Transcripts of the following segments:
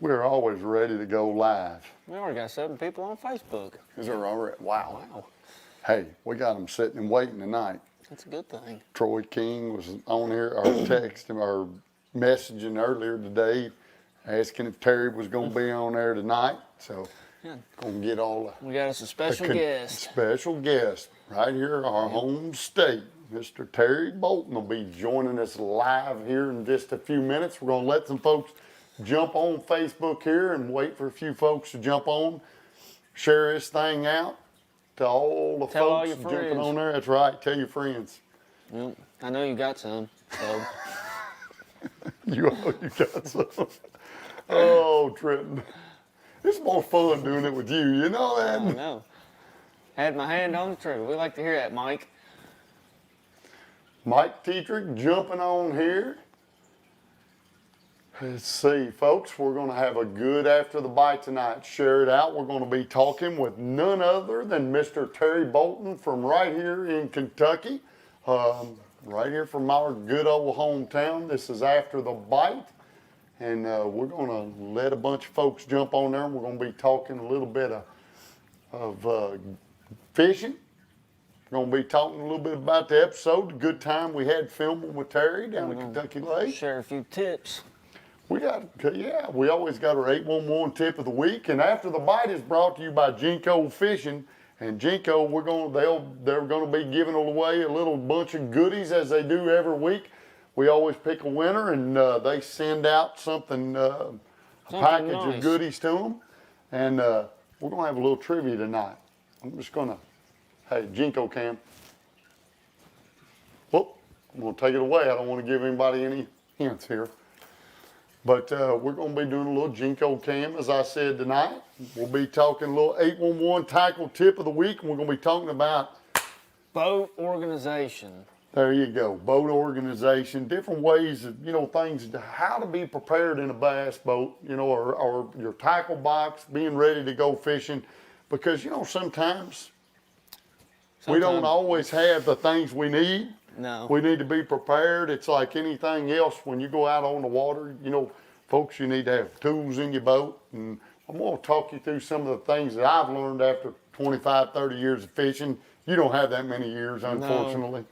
We're always ready to go live. We already got 7 people on Facebook. Is there already? Wow. Wow. Hey, we got them sitting and waiting tonight. That's a good thing. Troy King was on here, or texting or messaging earlier today, asking if Terry was going to be on there tonight. So, Yeah. going to get all the We got us a special guest. Special guest right here, our home state. Mr. Terry Bolton will be joining us live here in just a few minutes. We're going to let some folks jump on Facebook here and wait for a few folks to jump on. Share this thing out to all the Tell all folks your jumping friends. on there. That's right. Tell your friends. Yep. I know you got some. So You got some. Oh, Trenton. It's more fun doing it with you. You know that? I know. Had my hand on the trigger. We like to hear that, Mike. Mike Tetrick jumping on here. Let's see, folks, we're going to have a good After the Bite tonight. Share it out. We're going to be talking with none other than Mr. Terry Bolton from right here in Kentucky, right here from our good old hometown. This is After the Bite, and we're going to let a bunch of folks jump on there. We're going to be talking a little bit of fishing. We're going to be talking a little bit about the episode, the good time we had filming with Terry down at Kentucky Lake. Share a few tips. We always got our 811 tip of the week, and After the Bite is brought to you by Jinko Fishing. And Jinko, they're going to be giving away a little bunch of goodies as they do every week. We always pick a winner, and they send out something a package nice of goodies to them. And we're going to have a little trivia tonight. I'm just going to, hey, Jinko Cam. Whoop, I'm going to take it away. I don't want to give anybody any hints here. But we're going to be doing a little Jinko Cam, as I said tonight. We'll be talking a little 811 tackle tip of the week, and we're going to be talking about Boat organization. there you go, boat organization, different ways of, things, how to be prepared in a bass boat, or your tackle box, being ready to go fishing. Because, sometimes we don't always have the things we need. No. We need to be prepared. It's like anything else when you go out on the water, folks, you need to have tools in your boat. And I'm going to talk you through some of the things that I've learned after 25, 30 years of fishing. You don't have that many years, unfortunately. No.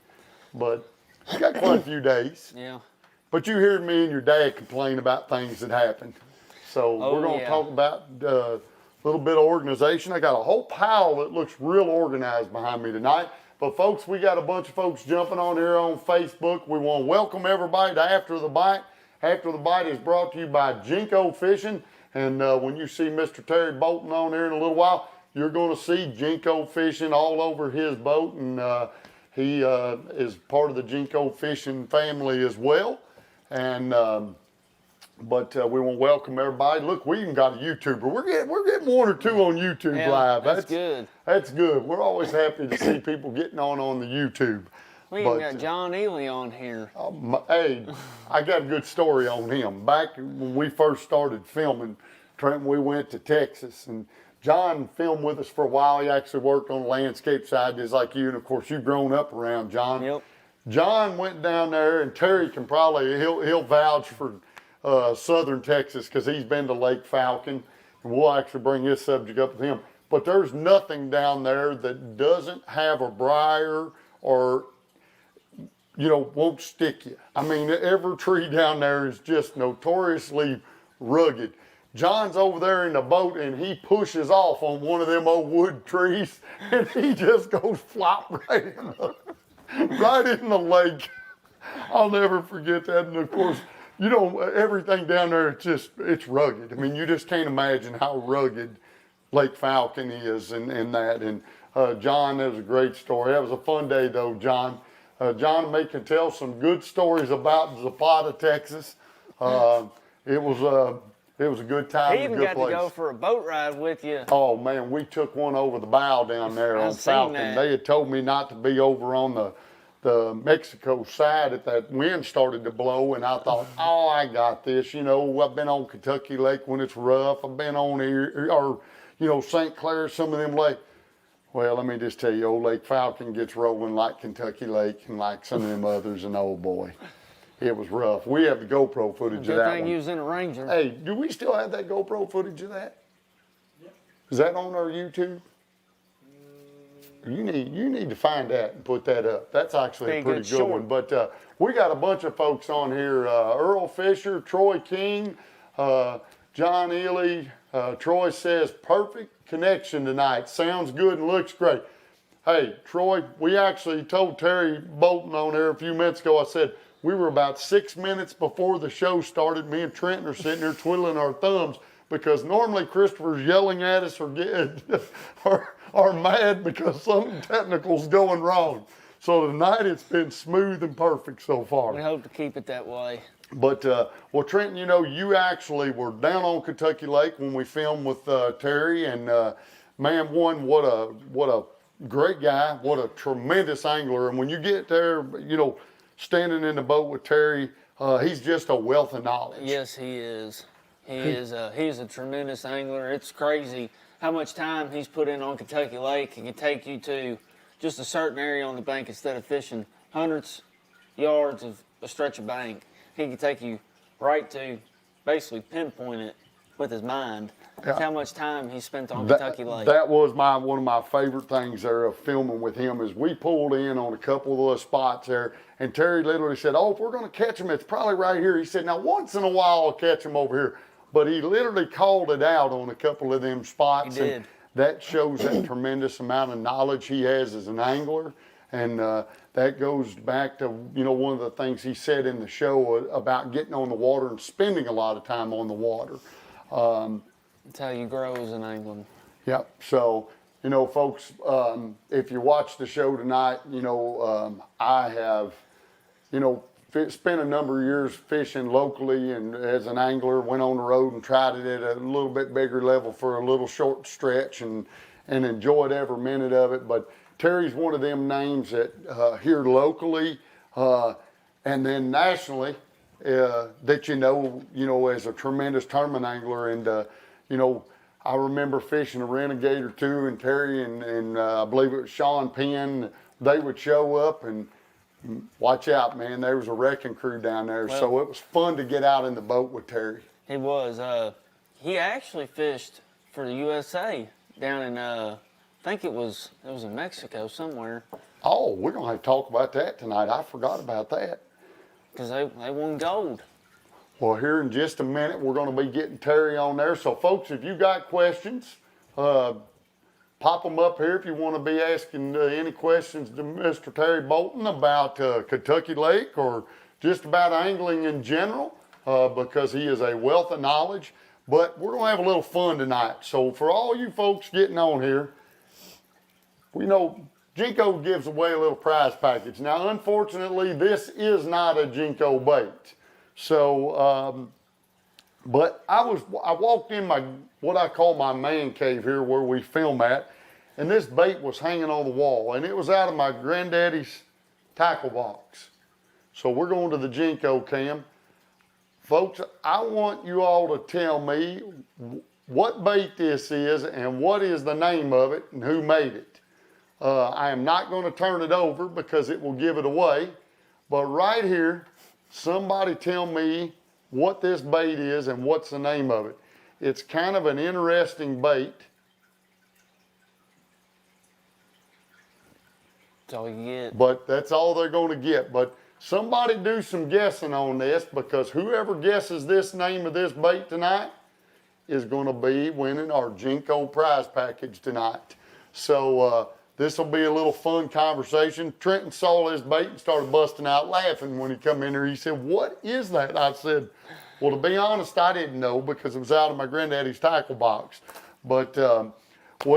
But you got quite a few days. Yeah. But you hear me and your dad complain about things that happened. So we're going to talk about a little bit of organization. I got a whole pile that looks real organized behind me tonight. But folks, we got a bunch of folks jumping on here on Facebook. We want to welcome everybody to After the Bite. After the Bite is brought to you by Jinko Fishing. And when you see Mr. Terry Bolton on here in a little while, you're going to see Jinko Fishing all over his boat. And he is part of the Jinko Fishing family as well. And but we want to welcome everybody. Look, we even got a YouTuber. We're getting 1 or 2 on YouTube live. That's good. That's good. We're always happy to see people getting on the YouTube. We even got John Ely on here. Hey, I got a good story on him. Back when we first started filming, Trent, we went to Texas, and John filmed with us for a while. He actually worked on the landscape side just like you, and of course you've grown up around John. Yep. John went down there, and Terry can probably, he'll vouch for southern Texas because he's been to Lake Falcon, and we'll actually bring his subject up with him. But there's nothing down there that doesn't have a briar or, won't stick you. I mean, every tree down there is just notoriously rugged. John's over there in the boat and he pushes off on one of them old wood trees and he just goes flop right in the lake. I'll never forget that. And of course, you know, everything down there, it's rugged. I mean, you just can't imagine how rugged Lake Falcon is and that. And John, that was a great story. That was a fun day though, John. John and me can tell some good stories about Zapata, Texas. It was a good time. He even got to go for a boat ride with you. Oh man, we took one over the bow down there on Falcon. That. They had told me not to be over on the Mexico side if that wind started to blow, and I thought, oh, I got this. You know, I've been on Kentucky Lake when it's rough. I've been on here, or you know, St. Clair, some of them lakes. Well, let me just tell you, old Lake Falcon gets rolling like Kentucky Lake and like some of them others, and oh boy, it was rough. We have the GoPro footage of that one. Good thing you was in a Ranger. Hey, do we still have that GoPro footage of that? Yep. Is that on our YouTube? You need to find that and put that up. That's actually a pretty good one. But we got a bunch of folks on here. Earl Fisher, Troy King, John Ely. Troy says, perfect connection tonight. Sounds good and looks great. Hey, Troy, we actually told Terry Bolton on there a few minutes ago, I said, we were about 6 minutes before the show started. Me and Trenton are sitting there twiddling our thumbs because normally Christopher's yelling at us or mad because something technical's going wrong. So tonight it's been smooth and perfect so far. We hope to keep it that way. But, well, Trenton, you know, you actually were down on Kentucky Lake when we filmed with Terry, and man, what a great guy, what a tremendous angler. And when you get there, you know, standing in the boat with Terry, he's just a wealth of knowledge. Yes, he is. He's a tremendous angler. It's crazy how much time he's put in on Kentucky Lake. He can take you to just a certain area on the bank instead of fishing hundreds yards of a stretch of bank. He can take you right to basically pinpoint it with his mind. That's how much time he spent on Kentucky Lake. That was one of my favorite things there of filming with him is we pulled in on a couple of those spots there, and Terry literally said, oh, if we're going to catch them, it's probably right here. He said, now once in a while I'll catch them over here. But he literally called it out on a couple of them spots. He did. And that shows that tremendous amount of knowledge he has as an angler. And that goes back to, you know, one of the things he said in the show about getting on the water and spending a lot of time on the water. That's how you grow as an angler. Yep. So, you know, folks, if you watch the show tonight, you know, I have, you know, spent a number of years fishing locally and as an angler, went on the road and tried it at a little bit bigger level for a little short stretch and enjoyed every minute of it. But Terry's one of them names that here locally and then nationally that you know as a tremendous tournament angler. And you know, I remember fishing a renegade or two, and Terry and I believe it was Sean Penn. They would show up and watch out, man. There was a wrecking crew down there, well, so it was fun to get out in the boat with Terry. He was. He actually fished for the USA down in I think it was in Mexico somewhere. Oh, we're gonna have to talk about that tonight. I forgot about that. Because they won gold. Well, here in just a minute, we're going to be getting Terry on there. So, folks, if you got questions, pop them up here if you want to be asking any questions to Mr. Terry Bolton about Kentucky Lake or just about angling in general, because he is a wealth of knowledge. But we're going to have a little fun tonight. So, for all you folks getting on here, we know Jinko gives away a little prize package. Now, unfortunately, this is not a Jinko bait. So, but I walked in what I call my man cave here where we film at, and this bait was hanging on the wall, and it was out of my granddaddy's tackle box. So we're going to the Jinko cam. Folks, I want you all to tell me what bait this is and what is the name of it and who made it. I am not going to turn it over because it will give it away, but right here, somebody tell me what this bait is and what's the name of it. It's kind of an interesting bait. That's all you get. But that's all they're going to get. But somebody do some guessing on this, because whoever guesses this name of this bait tonight is going to be winning our Jinko prize package tonight. So this will be a little fun conversation. Trenton saw his bait and started busting out laughing when he come in here. He said, "What is that?" I said, "Well, to be honest, I didn't know because it was out of my granddaddy's tackle box." But, well,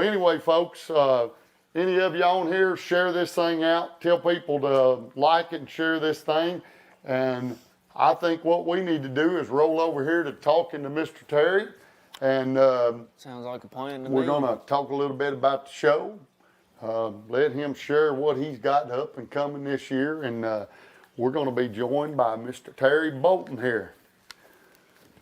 anyway, folks, any of you on here, share this thing out. Tell people to like it and share this thing. And I think what we need to do is roll over here to talking to Mr. Terry. And sounds like a plan to me. We're going to talk a little bit about the show. Let him share what he's got up and coming this year. And we're going to be joined by Mr. Terry Bolton here.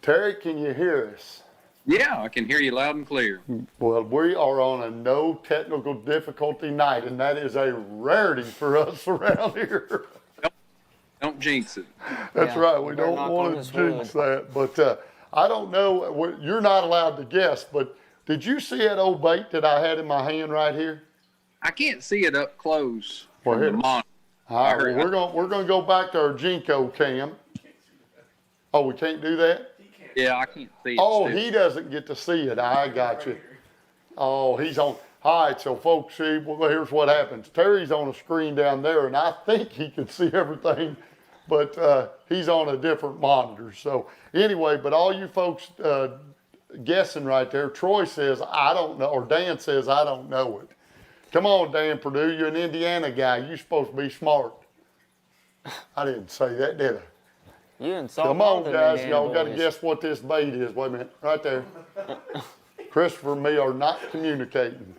Terry, can you hear us? Yeah, I can hear you loud and clear. Well, we are on a no technical difficulty night, and that is a rarity for us around here. Don't jinx it. That's right. We don't want to jinx that. But I don't know. You're not allowed to guess, but did you see that old bait that I had in my hand right here? I can't see it up close Well, from the monitor. All right, well, we're going to go back to our Jinko cam. Oh, we can't do that? Yeah, I can't see it. Oh, still. he doesn't get to see it. I got you. Oh, he's on. All right, so folks, see, well, here's what happens. Terry's on a screen down there, and I think he can see everything, but he's on a different monitor. So anyway, but all you folks guessing right there, Troy says, I don't know, or Dan says, I don't know it. Come on, Dan Perdue, you're an Indiana guy. You're supposed to be smart. I didn't say that, did I? You insult Come on, guys. Indiana Y'all got to boys. guess what this bait is. Wait a minute. Right there. Christopher and me are not communicating.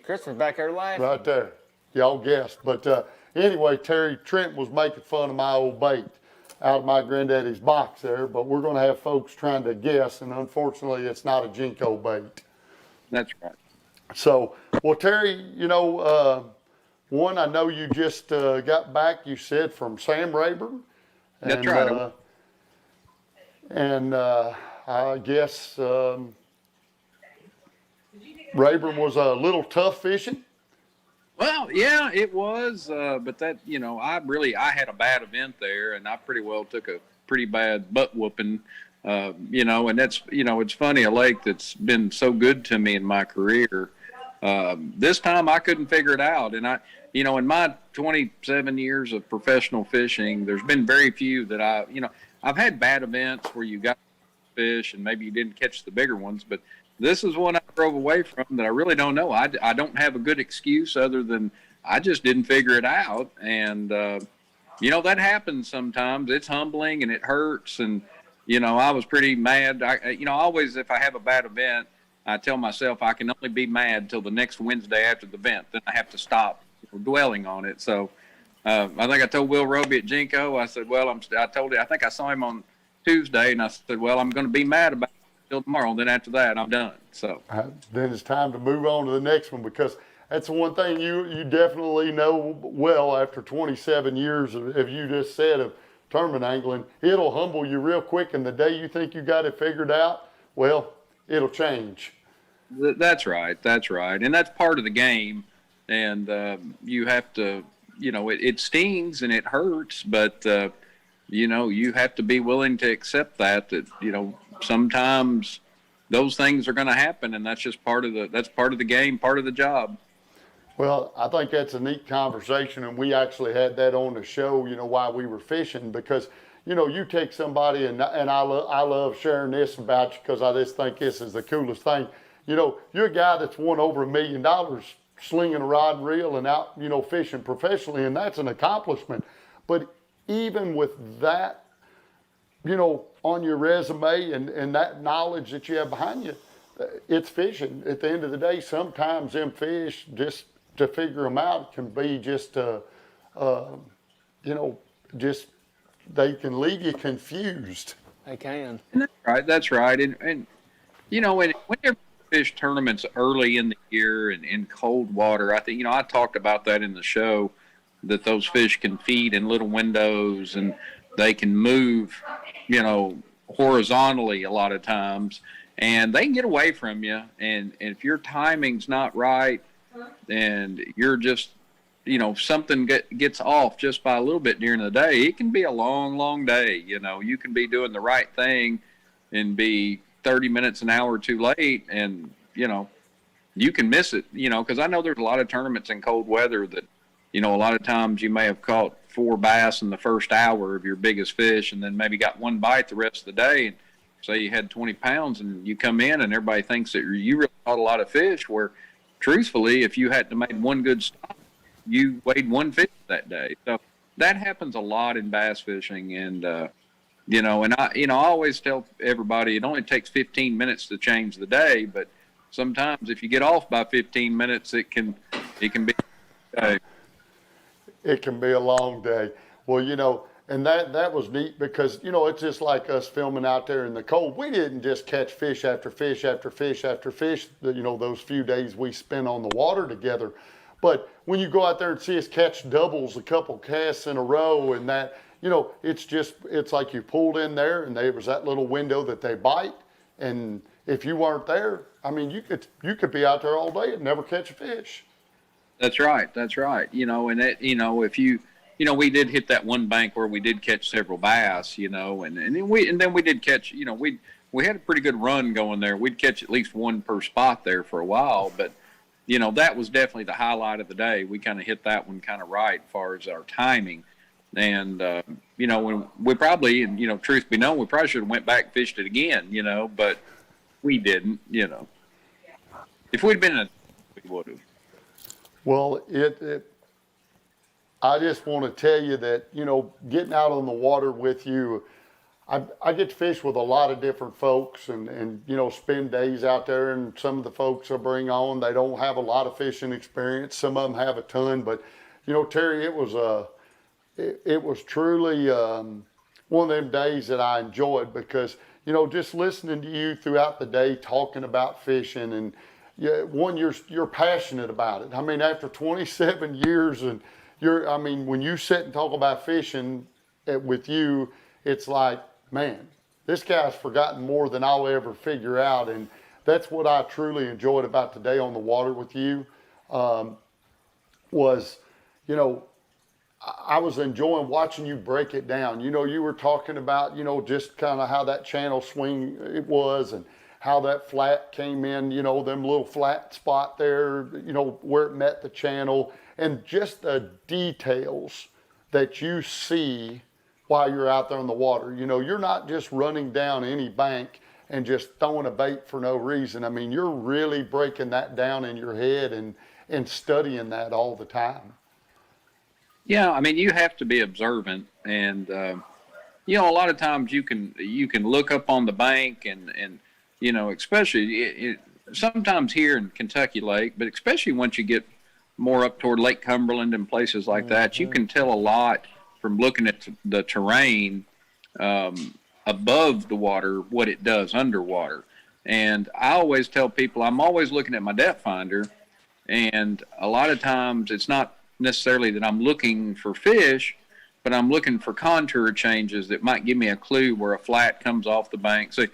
Christopher's back there laughing. Right there. Y'all guessed. But anyway, Trent was making fun of my old bait out of my granddaddy's box there. But we're going to have folks trying to guess. And unfortunately, it's not a Jinko bait. That's right. So, well, Terry, you know, one, I know you just got back, you said, from Sam Rayburn. That's right. I guess Rayburn was a little tough fishing. Well, yeah, it was, but that, you know, I had a bad event there, and I pretty well took a pretty bad butt whooping, you know, and that's, you know, it's funny, a lake that's been so good to me in my career. This time I couldn't figure it out, and you know, in my 27 years of professional fishing, there's been very few that I've had bad events where you got fish and maybe you didn't catch the bigger ones, but this is one I drove away from that I really don't know. I don't have a good excuse other than I just didn't figure it out. And, you know, that happens sometimes. It's humbling and it hurts. And, you know, I was pretty mad. Always if I have a bad event, I tell myself I can only be mad till the next Wednesday after the event. Then I have to stop dwelling on it. So I think I told Will Roby at Jinko, I said, well, I think I saw him on Tuesday, and I said, well, I'm going to be mad about it till tomorrow. And then after that, I'm done. So then it's time to move on to the next one, because that's the one thing you definitely know well after 27 years of you just said of tournament angling. It'll humble you real quick, and the day you think you got it figured out, well, it'll change. That's right. And that's part of the game. And you have to, you know, it stings and it hurts, but, you know, you have to be willing to accept that, you know, sometimes those things are going to happen, and that's just part of the game, part of the job. Well, I think that's a neat conversation, and we actually had that on the show, you know, while we were fishing, because, you know, you take somebody, and I love sharing this about you because I just think this is the coolest thing. You know, you're a guy that's won over $1 million slinging a rod and reel and out, you know, fishing professionally, and that's an accomplishment. But even with that, you know, on your resume and that knowledge that you have behind you, it's fishing. At the end of the day, sometimes them fish, just to figure them out, can be just, you know, just they can leave you confused. They can. That's right. And you know, whenever fish tournaments early in the year and in cold water, I think, you know, I talked about that in the show, that those fish can feed in little windows and they can move, you know, horizontally a lot of times, and they can get away from you. And if your timing's not right and you're just, you know, something gets off just by a little bit during the day, it can be a long, long day. You know, you can be doing the right thing and be 30 minutes, an hour too late, and, you know, you can miss it, because I know there's a lot of tournaments in cold weather that, a lot of times you may have caught 4 bass in the first hour of your biggest fish and then maybe got 1 bite the rest of the day. And say you had 20 pounds and you come in and everybody thinks that you really caught a lot of fish, where truthfully, if you hadn't made 1 good stop, you weighed 1 fish that day. So that happens a lot in bass fishing. And, and I always tell everybody it only takes 15 minutes to change the day, but sometimes if you get off by 15 minutes, it can be It can be a long day. Well, and that was neat because, it's just like us filming out there in the cold. We didn't just catch fish after fish after fish after fish, those few days we spent on the water together. But when you go out there and see us catch doubles, a couple casts in a row and that, it's like you pulled in there and there was that little window that they bite. And if you weren't there, I mean, you could be out there all day and never catch a fish. That's right. And that, if you, we did hit that one bank where we did catch several bass, and then we did catch, we had a pretty good run going there. We'd catch at least 1 per spot there for a while, but that was definitely the highlight of the day. We kind of hit that one kind of right as far as our timing. And, when we probably, and, truth be known, we probably should have went back and fished it again, but we didn't, If we'd been we would have. Well, I just want to tell you that, getting out on the water with you, I get to fish with a lot of different folks and spend days out there, and some of the folks I bring on, they don't have a lot of fishing experience. Some of them have a ton, but, Terry, it was truly one of them days that I enjoyed because, just listening to you throughout the day, talking about fishing and, you're passionate about it. I mean, after 27 years and when you sit and talk about fishing with you, it's like, man, this guy's forgotten more than I'll ever figure out. And that's what I truly enjoyed about today on the water with you, was, I was enjoying watching you break it down. You were talking about, just kind of how that channel swing it was and how that flat came in, them little flat spot there, where it met the channel, and just the details that you see while you're out there on the water. You're not just running down any bank and just throwing a bait for no reason. I mean, you're really breaking that down in your head and studying that all the time. Yeah, I mean, you have to be observant, and a lot of times you can look up on the bank and especially sometimes here in Kentucky Lake, but especially once you get more up toward Lake Cumberland and places like that, you can tell a lot from looking at the terrain above the water what it does underwater. And I always tell people I'm always looking at my depth finder, and a lot of times it's not necessarily that I'm looking for fish, but I'm looking for contour changes that might give me a clue where a flat comes off the bank. So,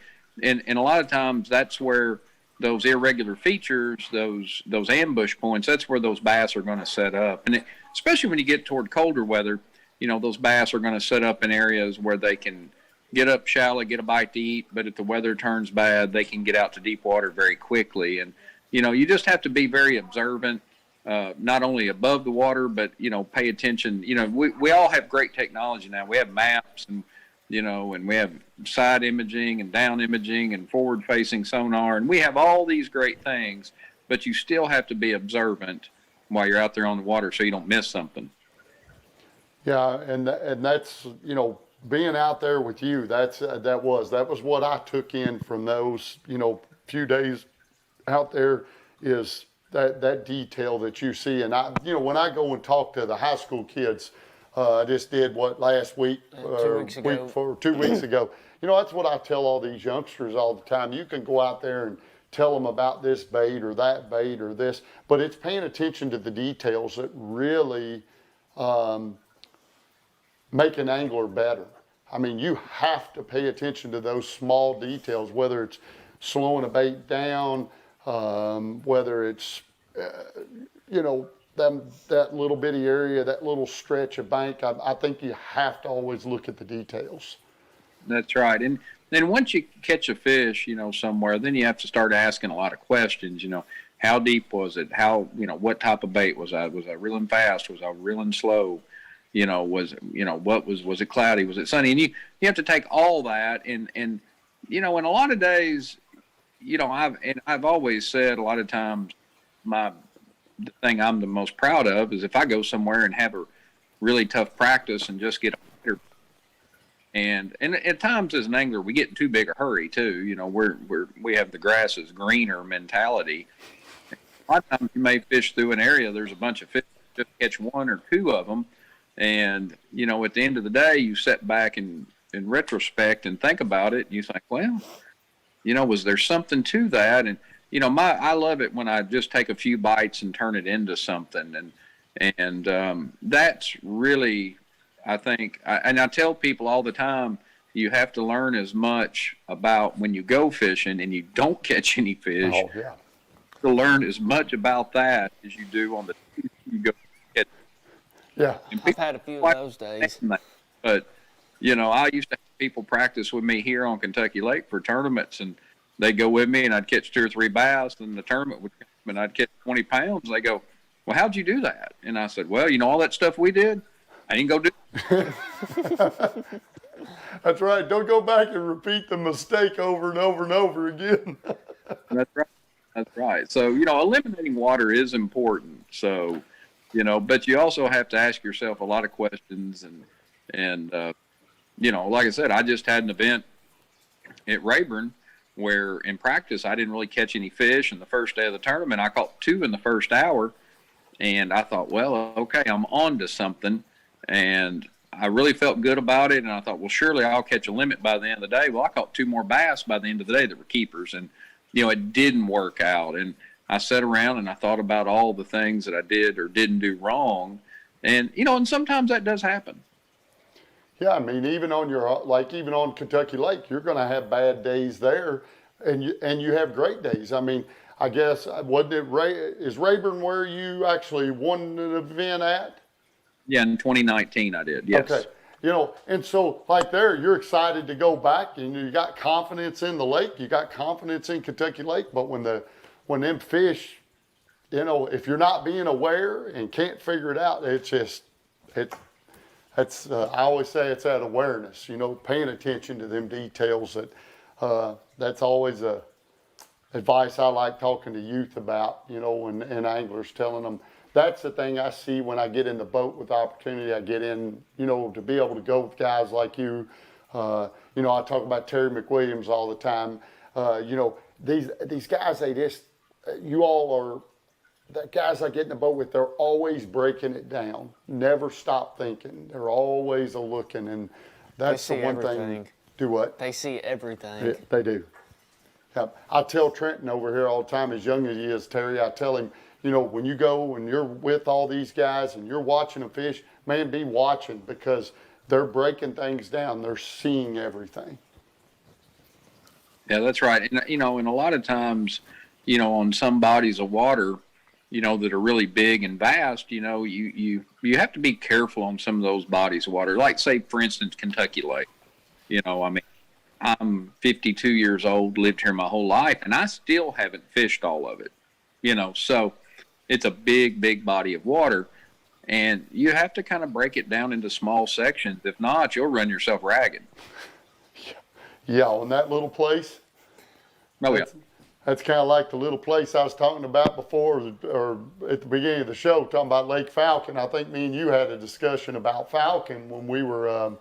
and a lot of times that's where those irregular features, those ambush points, that's where those bass are going to set up. And especially when you get toward colder weather, those bass are going to set up in areas where they can get up shallow, get a bite to eat, but if the weather turns bad, they can get out to deep water very quickly. And, you just have to be very observant, not only above the water, but, pay attention. We all have great technology now. We have maps and we have side imaging and down imaging and forward-facing sonar, and we have all these great things, but you still have to be observant while you're out there on the water so you don't miss something. Yeah, and that's, being out there with you, that was what I took in from those, few days out there, is that detail that you see. And when I go and talk to the high school kids, I just did last week, 2 weeks ago. 2 weeks ago. That's what I tell all these youngsters all the time. You can go out there and tell them about this bait or that bait or this, but it's paying attention to the details that really make an angler better. I mean, you have to pay attention to those small details, whether it's slowing a bait down, whether it's, that little bitty area, that little stretch of bank. I think you have to always look at the details. That's right. And then once you catch a fish, somewhere, then you have to start asking a lot of questions. How deep was it? How, what type of bait was I? Was I reeling fast? Was I reeling slow? Was it cloudy? Was it sunny? And you have to take all that and in a lot of days, I've always said a lot of times the thing I'm the most proud of is if I go somewhere and have a really tough practice and just get better. And at times as an angler, we get in too big a hurry too. We have the grass is greener mentality. A lot of times you may fish through an area, there's a bunch of fish, just catch one or two of them. And, at the end of the day, you sit back and in retrospect and think about it, and you think, well, was there something to that? And, I love it when I just take a few bites and turn it into something. And that's really, I think, and I tell people all the time, you have to learn as much about when you go fishing and you don't catch any fish. Oh, yeah. To learn as much about that as you do on the you go catch. Yeah. I've had a few of those days. But, I used to have people practice with me here on Kentucky Lake for tournaments, and they'd go with me, and I'd catch 2 or 3 bass, and the tournament would come, and I'd catch 20 pounds. They go, well, how'd you do that? And I said, well, all that stuff we did, I didn't go do it. That's right. Don't go back and repeat the mistake over and over and over again. That's right. That's right. So, eliminating water is important. So, but you also have to ask yourself a lot of questions. And like I said, I just had an event at Rayburn where in practice I didn't really catch any fish. And the first day of the tournament, I caught 2 in the first hour. And I thought, well, okay, I'm on to something. And I really felt good about it. And I thought, well, surely I'll catch a limit by the end of the day. Well, I caught 2 more bass by the end of the day that were keepers. And, it didn't work out. And I sat around and I thought about all the things that I did or didn't do wrong. And, and sometimes that does happen. Yeah, I mean, even on Kentucky Lake, you're going to have bad days there, and you have great days. I mean, I guess, is Rayburn where you actually won an event at? Yeah, in 2019 I did, yes. Okay. And so like there, you're excited to go back, and you got confidence in the lake, you got confidence in Kentucky Lake, but when them fish, if you're not being aware and can't figure it out, I always say it's that awareness, paying attention to them details that's always advice I like talking to youth about, and anglers, telling them, that's the thing I see when I get in the boat with the opportunity I get in, to be able to go with guys like you. I talk about Terry McWilliams all the time. These guys, you all are, the guys I get in the boat with, they're always breaking it down. Never stop thinking. They're always looking, and that's the one thing. Do what? They see everything. Yeah, they do. Yeah. I tell Trenton over here all the time, as young as he is, Terry, I tell him, when you go and you're with all these guys and you're watching them fish, man, be watching, because they're breaking things down. They're seeing everything. Yeah, that's right. And, and a lot of times, on some bodies of water, that are really big and vast, you have to be careful on some of those bodies of water. Like, say, for instance, Kentucky Lake. I'm 52 years old, lived here my whole life, and I still haven't fished all of it. So it's a big, big body of water, and you have to kind of break it down into small sections. If not, you'll run yourself ragged. Yeah, on that little place. Oh, yeah. That's kind of like the little place I was talking about before, or at the beginning of the show, talking about Lake Falcon. I think me and you had a discussion about Falcon when we were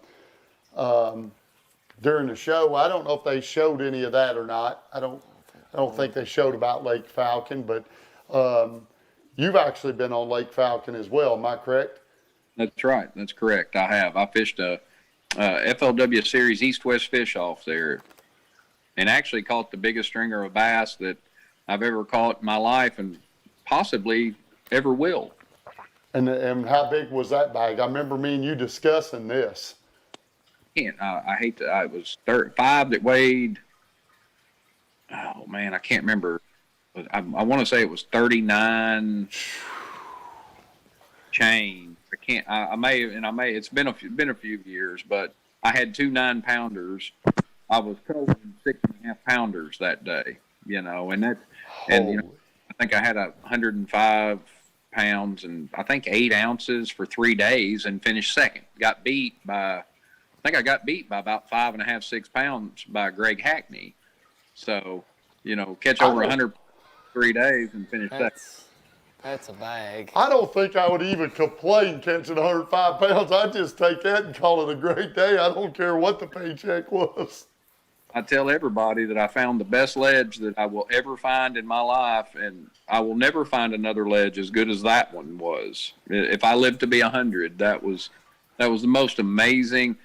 during the show. I don't know if they showed any of that or not. I don't think they showed about Lake Falcon, but you've actually been on Lake Falcon as well. Am I correct? That's right. That's correct. I have. I fished a FLW Series East-West fish off there, and actually caught the biggest stringer of bass that I've ever caught in my life, and possibly ever will. And how big was that bag? I remember me and you discussing this. I hate to. It was 35 that weighed. Oh man, I can't remember. I want to say it was 39 chain. I can't. I may. It's been a few years, but I had 2 9-pounders. I was told 6.5 pounders that day. And that, and think I had 105 pounds and I think 8 ounces for 3 days and finished second. I think I got beat by about 5.5, 6 pounds by Greg Hackney. So, catch over 100 3 days and finish second. That's a bag. I don't think I would even complain catching 105 pounds. I'd just take that and call it a great day. I don't care what the paycheck was. I tell everybody that I found the best ledge that I will ever find in my life, and I will never find another ledge as good as that one was. If I lived to be 100, that was the most amazing.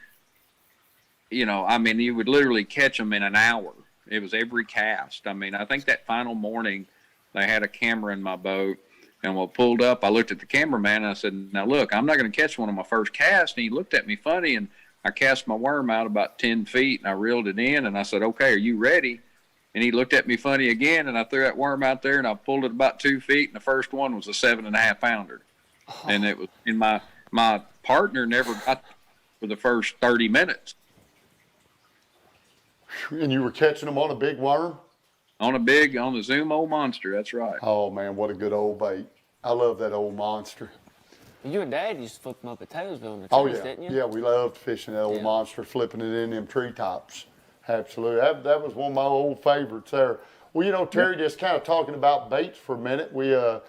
You would literally catch them in an hour. It was every cast. I think that final morning they had a camera in my boat, and we pulled up. I looked at the cameraman and I said, "Now look, I'm not going to catch one on my first cast." And he looked at me funny, and I cast my worm out about 10 feet and I reeled it in, and I said, "Okay, are you ready?" And he looked at me funny again, and I threw that worm out there and I pulled it about 2 feet, and the first one was a 7.5 pounder. Oh. And it was in my partner never got for the first 30 minutes. And you were catching them on a big worm? On the Zoom old monster, that's right. Oh man, what a good old bait. I love that old monster. You and Dad used to flip them up at Taylorsville in the trees, didn't you? Yeah, we loved fishing that old monster, flipping it in them treetops. Absolutely. That was one of my old favorites there. Well, Terry, just kind of talking about baits for a minute. We, of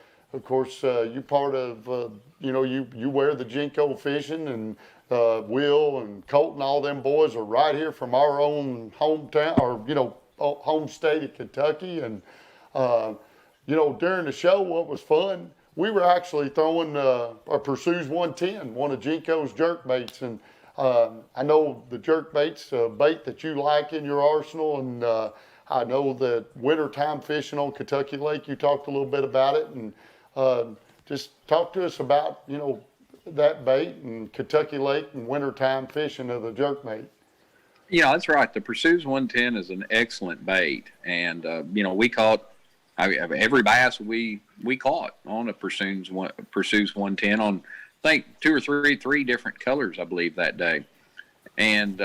course, you part of, you wear the Jinko fishing, and Will and Colton, all them boys are right here from our own hometown, or, home state of Kentucky. And, during the show, what was fun, we were actually throwing a Pursues 110, one of Jinko's jerk baits. And I know the jerk bait's a bait that you like in your arsenal. And I know that wintertime fishing on Kentucky Lake, you talked a little bit about it. And just talk to us about, that bait and Kentucky Lake and wintertime fishing of the jerk bait. That's right. The Pursues 110 is an excellent bait. And, we caught every bass we caught on a Pursues 110 on, I think, three different colors, I believe, that day. And,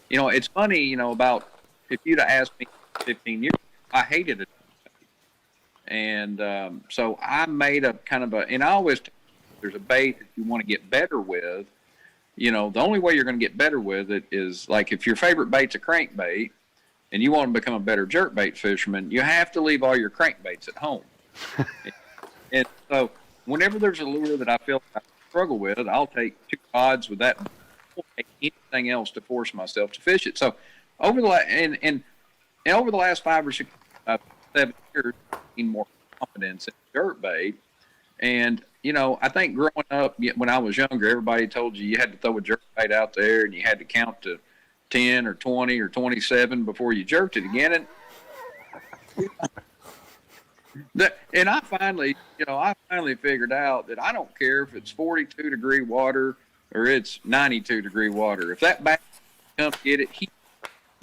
it's funny, about if you'd have asked me 15 years, I hated it. And so I made a kind of and I always, there's a bait that you want to get better with. The only way you're going to get better with it is, like, if your favorite bait's a crankbait and you want to become a better jerkbait fisherman, you have to leave all your crankbaits at home. And so whenever there's a lure that I feel like I struggle with, I'll take 2 rods with that. I won't take anything else to force myself to fish it. So over the over the last 5 or 6, 7 years, I've gained more confidence in jerkbait. And I think growing up, when I was younger, everybody told you had to throw a jerkbait out there and you had to count to 10 or 20 or 27 before you jerked it again. And I finally figured out that I don't care if it's 42-degree water or it's 92-degree water. If that bass comes get it, he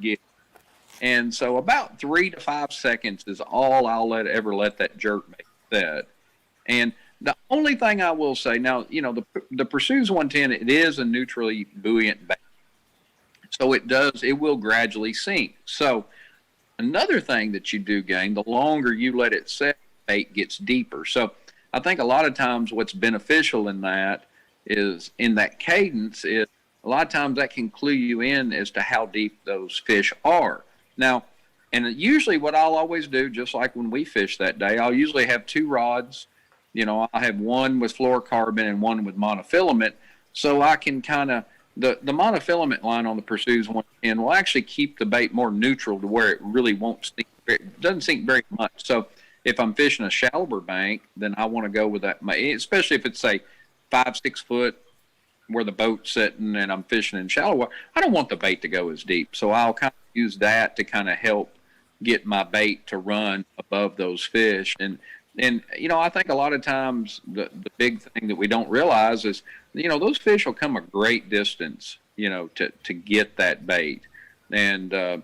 get it. And so about 3 to 5 seconds is all I'll ever let that jerkbait set. And the only thing I will say now, the Pursues 110, it is a neutrally buoyant bait. So it will gradually sink. So another thing that you do gain, the longer you let it set, bait gets deeper. So I think a lot of times what's beneficial in that is, in that cadence, is a lot of times that can clue you in as to how deep those fish are. Now, and usually what I'll always do, just like when we fish that day, I'll usually have 2 rods. I'll have one with fluorocarbon and one with monofilament, so I can kind of, the monofilament line on the Pursues 110 will actually keep the bait more neutral to where it really won't sink. It doesn't sink very much. So if I'm fishing a shallower bank, then I want to go with that, especially if it's, say, 5-6 foot where the boat's sitting and I'm fishing in shallow water. I don't want the bait to go as deep, so I'll kind of use that to kind of help get my bait to run above those fish. And I think a lot of times the big thing that we don't realize is, those fish will come a great distance, to get that bait. And, and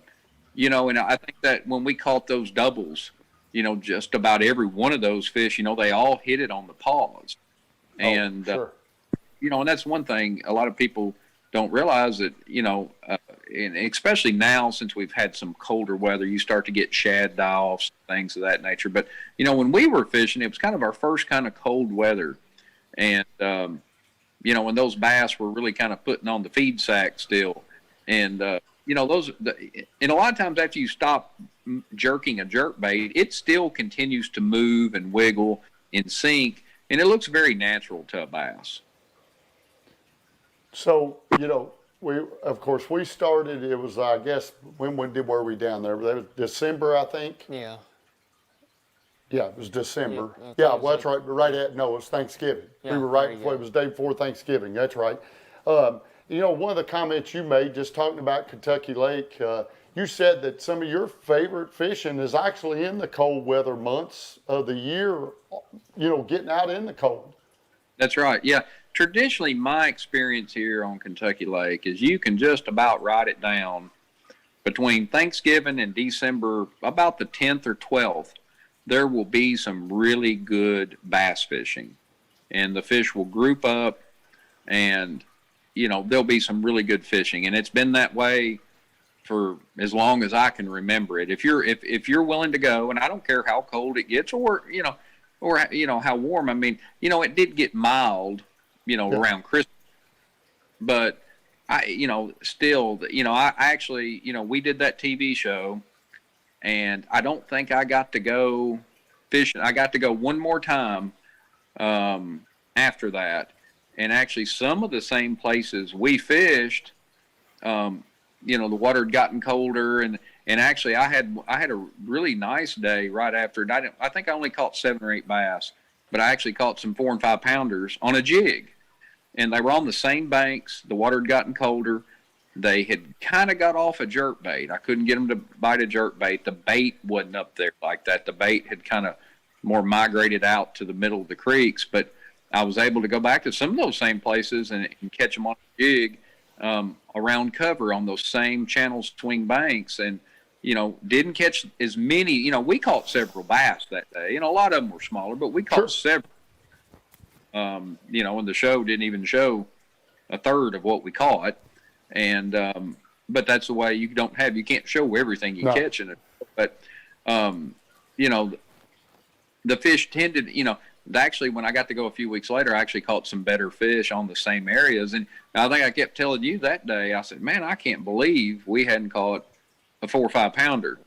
I think that when we caught those doubles, just about every one of those fish, they all hit it on the paws. And, sure. And that's one thing a lot of people don't realize, that, and especially now since we've had some colder weather, you start to get shad die-offs, things of that nature. But, when we were fishing, it was kind of our first kind of cold weather. And, when those bass were really kind of putting on the feed sack still. And, and a lot of times after you stop jerking a jerk bait, it still continues to move and wiggle and sink, and it looks very natural to a bass. So, we started, it was, I guess, when were we down there? It was December, I think. Yeah. Yeah, it was December. Yeah, well, that's right. It was Thanksgiving. Yeah, We were right before, it was the day before Thanksgiving. That's right. One of the comments you made just talking about Kentucky Lake, you said that some of your favorite fishing is actually in the cold weather months of the year, getting out in the cold. That's right. Yeah. Traditionally, my experience here on Kentucky Lake is you can just about write it down between Thanksgiving and December, about the 10th or 12th, there will be some really good bass fishing. And the fish will group up and, there'll be some really good fishing. And it's been that way for as long as I can remember it. If you're willing to go, and I don't care how cold it gets or how warm. I mean, it did get mild, around Christmas, but I actually, we did that TV show, and I don't think I got to go fishing. I got to go one more time after that, and actually some of the same places we fished, the water had gotten colder, and actually I had a really nice day right after. I think I only caught 7 or 8 bass, but I actually caught some 4 and 5 pounders on a jig. And they were on the same banks. The water had gotten colder. They had kind of got off a jerk bait. I couldn't get them to bite a jerk bait. The bait wasn't up there like that. The bait had kind of more migrated out to the middle of the creeks. But I was able to go back to some of those same places and catch them on a jig around cover on those same channel swing banks. And, didn't catch as many. We caught several bass that day. A lot of them were smaller, but we caught several. And the show didn't even show a third of what we caught. And, but that's the way you can't show everything you catch in it. But, the fish tended, actually when I got to go a few weeks later, I actually caught some better fish on the same areas. And I think I kept telling you that day, I said, man, I can't believe we hadn't caught a 4 or 5 pounder,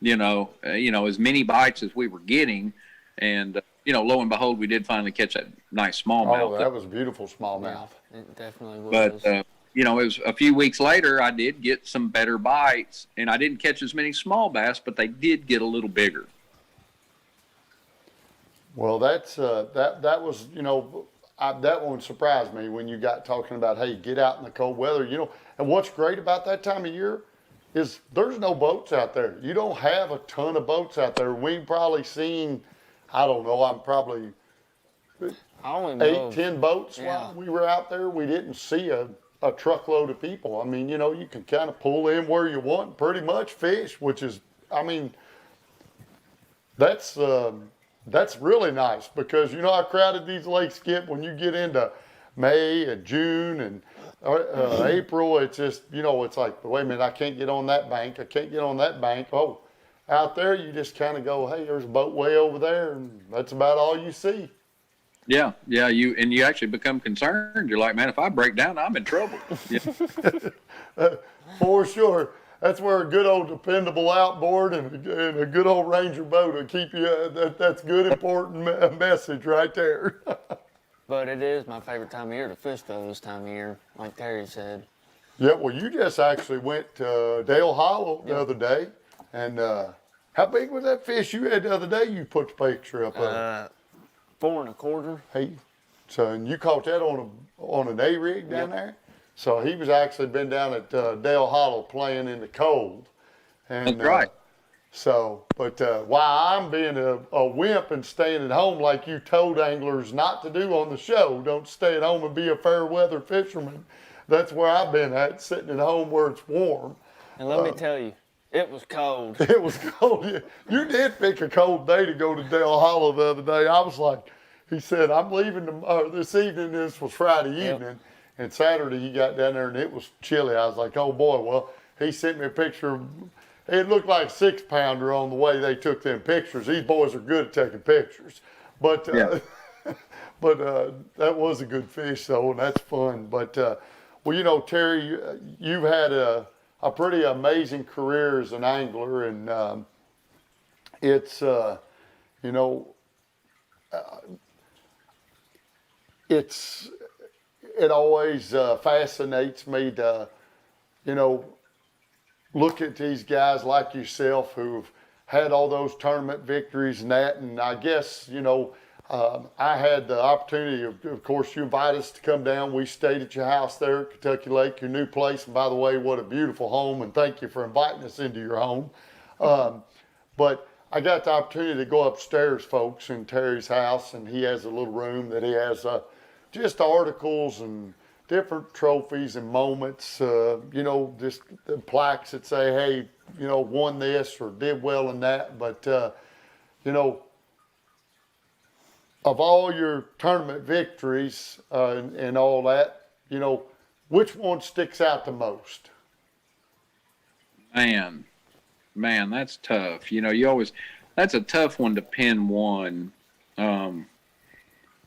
as many bites as we were getting. And, lo and behold, we did finally catch that nice smallmouth. Oh, that was a beautiful smallmouth. Yeah, it definitely was. But, it was a few weeks later, I did get some better bites, and I didn't catch as many small bass, but they did get a little bigger. Well, that's that was, that one surprised me when you got talking about, hey, get out in the cold weather, And what's great about that time of year is there's no boats out there. You don't have a ton of boats out there. We've probably seen, I don't know, I'm probably 8, 10 boats while we were out there. We didn't see a truckload of people. I mean, you can kind of pull in where you want and pretty much fish, which is, I mean, that's really nice because you know how crowded these lakes get when you get into May and June and April. It's just, it's like, wait a minute, I can't get on that bank. I can't get on that bank. Oh, out there, you just kind of go, hey, there's a boat way over there, and that's about all you see. Yeah, you actually become concerned. You're like, man, if I break down, I'm in trouble. Yeah. For sure. That's where a good old dependable outboard and a good old Ranger boat will keep you. That's good, important message right there. But it is my favorite time of year to fish, though, this time of year, like Terry said. Yeah, well, you just actually went to Dale Hollow the other day. And how big was that fish you had the other day you put the picture up of? 4 1/4. Hey, so and you caught that on an A-rig down there? So he was actually been down at Dale Hollow playing in the cold. And, that's right. But why I'm being a wimp and staying at home like you told anglers not to do on the show, don't stay at home and be a fair weather fisherman. That's where I've been at, sitting at home where it's warm. And let me tell you, it was cold. It was cold. You did pick a cold day to go to Dale Hollow the other day. I was like, he said, I'm leaving this evening. This was Friday evening. And Saturday he got down there and it was chilly. I was like, oh boy, well, he sent me a picture. It looked like a 6-pounder on the way they took them pictures. These boys are good at taking pictures, but Yeah. but that was a good fish though, and that's fun. But well, you know, Terry, you've had a pretty amazing career as an angler, and it's you know, it always fascinates me to, you know, look at these guys like yourself who've had all those tournament victories and that. And I guess, you know, I had the opportunity, of course, you invited us to come down. We stayed at your house there at Kentucky Lake, your new place. And by the way, what a beautiful home. And thank you for inviting us into your home. But I got the opportunity to go upstairs, folks, in Terry's house. And he has a little room that he has just articles and different trophies and moments, you know, just the plaques that say, hey, you know, won this or did well in that. But, you know, of all your tournament victories and all that, you know, which one sticks out the most? Man, that's tough. You know, that's a tough one to pin one.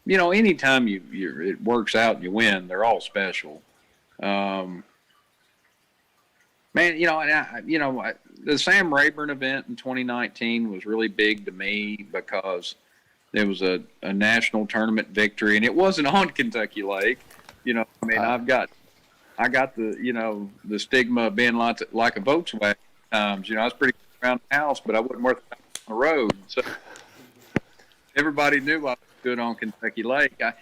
You know, anytime it works out and you win, they're all special. Man, you know, the Sam Rayburn event in 2019 was really big to me because there was a national tournament victory, and it wasn't on Kentucky Lake. You know, I mean, I got the, you know, the stigma of being like a Volkswagen times. You know, I was pretty good around the house, but I wasn't worth it on the road. So everybody knew I was good on Kentucky Lake. I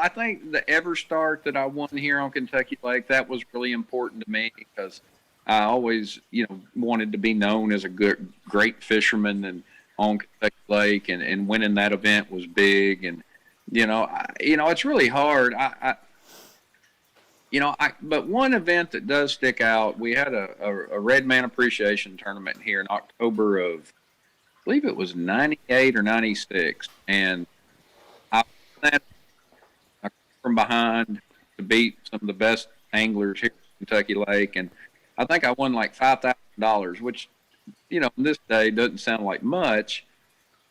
think the Ever Start that I won here on Kentucky Lake, that was really important to me because I always, you know, wanted to be known as a great fisherman and on Kentucky Lake, and winning that event was big. And it's really hard. But one event that does stick out, we had a Red Man Appreciation Tournament here in October of, I believe it was 98 or 96, and I from behind to beat some of the best anglers here in Kentucky Lake, and I think I won like $5,000, which, you know, in this day doesn't sound like much,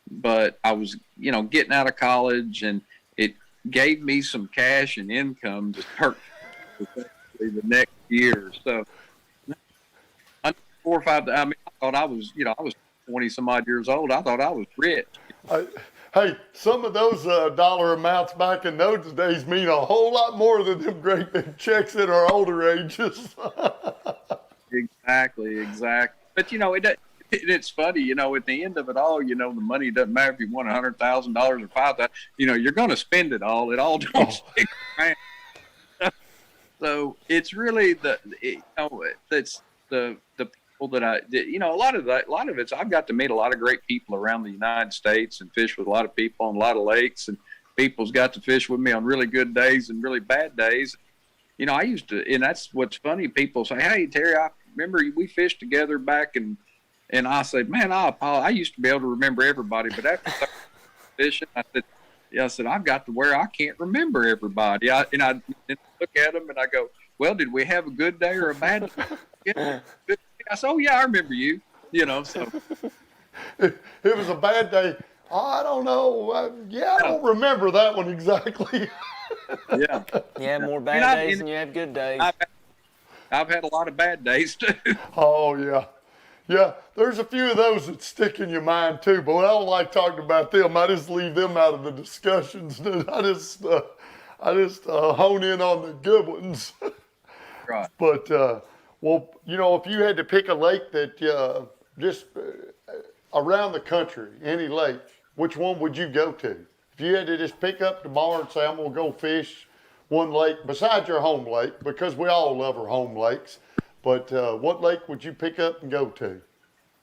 but I was, you know, getting out of college, and it gave me some cash and income to start the next year. So 4 or 5, I mean, I thought I was 20 some odd years old. I thought I was rich. Hey, some of those dollar amounts back in those days mean a whole lot more than them great big checks in our older ages. Exactly. But, you know, it's funny, you know, at the end of it all, you know, the money doesn't matter if you won $100,000 or $5,000. You know, you're going to spend it all. It all don't stick around. So it's really it's the people that a lot of it's, I've got to meet a lot of great people around the United States and fish with a lot of people on a lot of lakes, and people's got to fish with me on really good days and really bad days. You know, I used to, and that's what's funny. People say, "Hey, Terry, I remember we fished together back," and I said, "Man, I used to be able to remember everybody, but after fishing, I said, I've got to where I can't remember everybody." I look at them and I go, "Well, did we have a good day or a bad day?" I said, "Oh yeah, I remember you." You know, so it was a bad day. I don't know. I don't remember that one exactly. Yeah. Yeah, more bad days than you have good days. I've had a lot of bad days too. Oh yeah. Yeah, there's a few of those that stick in your mind too, but I don't like talking about them. I just leave them out of the discussions. I just hone in on the good ones. Right. But well, you know, if you had to pick a lake that just around the country, any lake, which one would you go to? If you had to just pick up tomorrow and say, I'm going to go fish one lake besides your home lake, because we all love our home lakes, but what lake would you pick up and go to?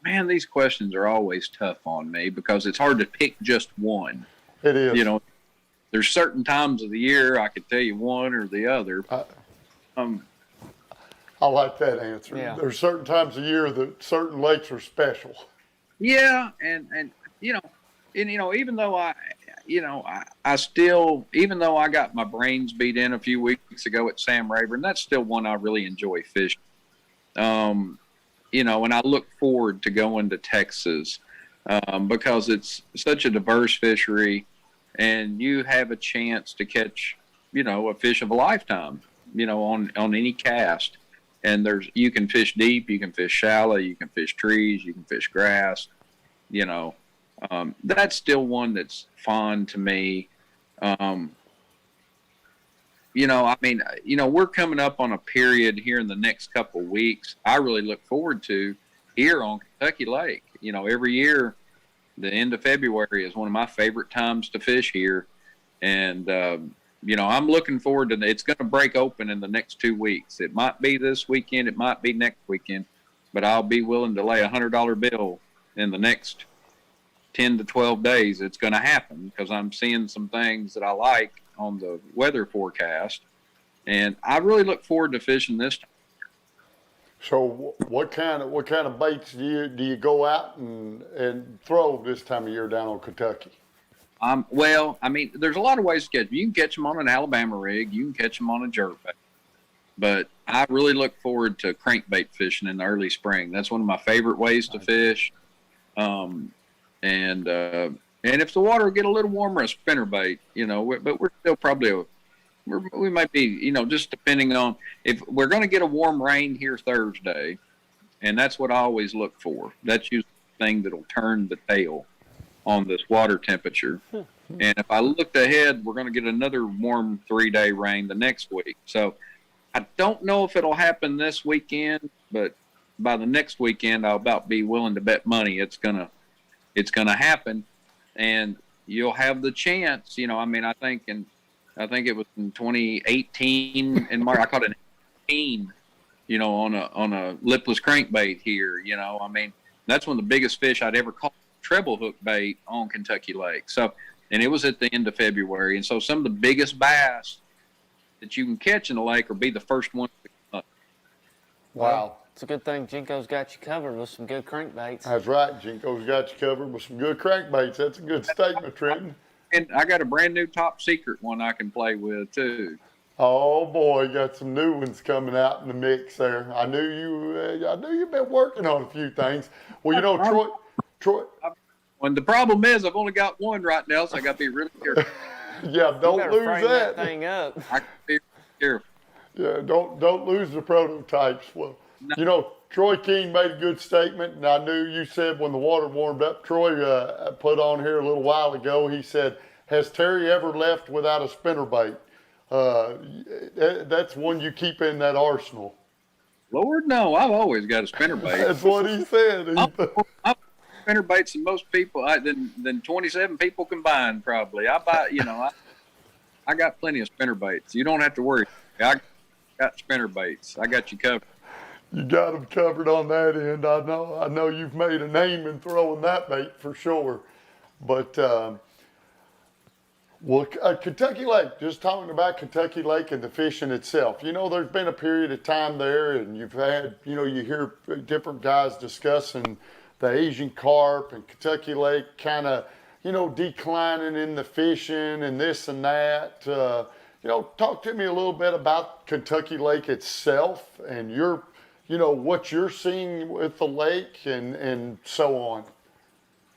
Man, these questions are always tough on me because it's hard to pick just one. It is. You know, there's certain times of the year I could tell you one or the other. I like that answer. Yeah. There's certain times of year that certain lakes are special. Yeah, and even though I still, even though I got my brains beat in a few weeks ago at Sam Rayburn, that's still one I really enjoy fishing. and I look forward to going to Texas because it's such a diverse fishery, and you have a chance to catch, a fish of a lifetime, on any cast. And you can fish deep, you can fish shallow, you can fish trees, you can fish grass. That's still one that's fun to me. We're coming up on a period here in the next couple of weeks I really look forward to here on Kentucky Lake. Every year, the end of February is one of my favorite times to fish here. And, I'm looking forward to it's going to break open in the next 2 weeks. It might be this weekend, it might be next weekend, but I'll be willing to lay $100 bill in the next 10 to 12 days. It's going to happen because I'm seeing some things that I like on the weather forecast, and I really look forward to fishing this time. So what kind of baits do you go out and throw this time of year down on Kentucky? There's a lot of ways to catch them. You can catch them on an Alabama rig, you can catch them on a jerkbait, but I really look forward to crankbait fishing in the early spring. That's one of my favorite ways to fish. And if the water will get a little warmer, a spinnerbait, but we're still probably we might be, just depending on if we're going to get a warm rain here Thursday, and that's what I always look for. That's usually the thing that'll turn the tail on this water temperature. And if I looked ahead, we're going to get another warm 3-day rain the next week. So I don't know if it'll happen this weekend, but by the next weekend, I'll about be willing to bet money it's gonna happen. And you'll have the chance, I think it was in 2018 in March, I caught an 18, on a lipless crankbait here, that's one of the biggest fish I'd ever caught, treble hook bait on Kentucky Lake. So, and it was at the end of February. And so some of the biggest bass that you can catch in the lake will be the first one to come up. Wow. It's a good thing Jinko's got you covered with some good crankbaits. That's right. Jinko's got you covered with some good crankbaits. That's a good statement, Trenton. And I got a brand new top secret one I can play with too. Oh boy, you got some new ones coming out in the mix there. I knew you've been working on a few things. Well, Troy. When the problem is I've only got one right now, so I got to be really careful. Yeah, don't lose that thing up. I got to be careful. Yeah, don't lose the prototypes. Well, no. Troy King made a good statement, and I knew you said when the water warmed up. Troy put on here a little while ago. He said, "Has Terry ever left without a spinnerbait?" That's one you keep in that arsenal. Lord, no, I've always got a spinnerbait. That's what he said. I'm spinnerbaits than most people, than 27 people combined probably. I buy, I got plenty of spinnerbaits. You don't have to worry. I got spinnerbaits. I got you covered. You got them covered on that end. I know you've made a name in throwing that bait for sure. But Kentucky Lake, just talking about Kentucky Lake and the fishing itself. There's been a period of time there, and you've had, you hear different guys discussing the Asian carp and Kentucky Lake kind of, declining in the fishing and this and that. Talk to me a little bit about Kentucky Lake itself and what you're seeing with the lake and so on.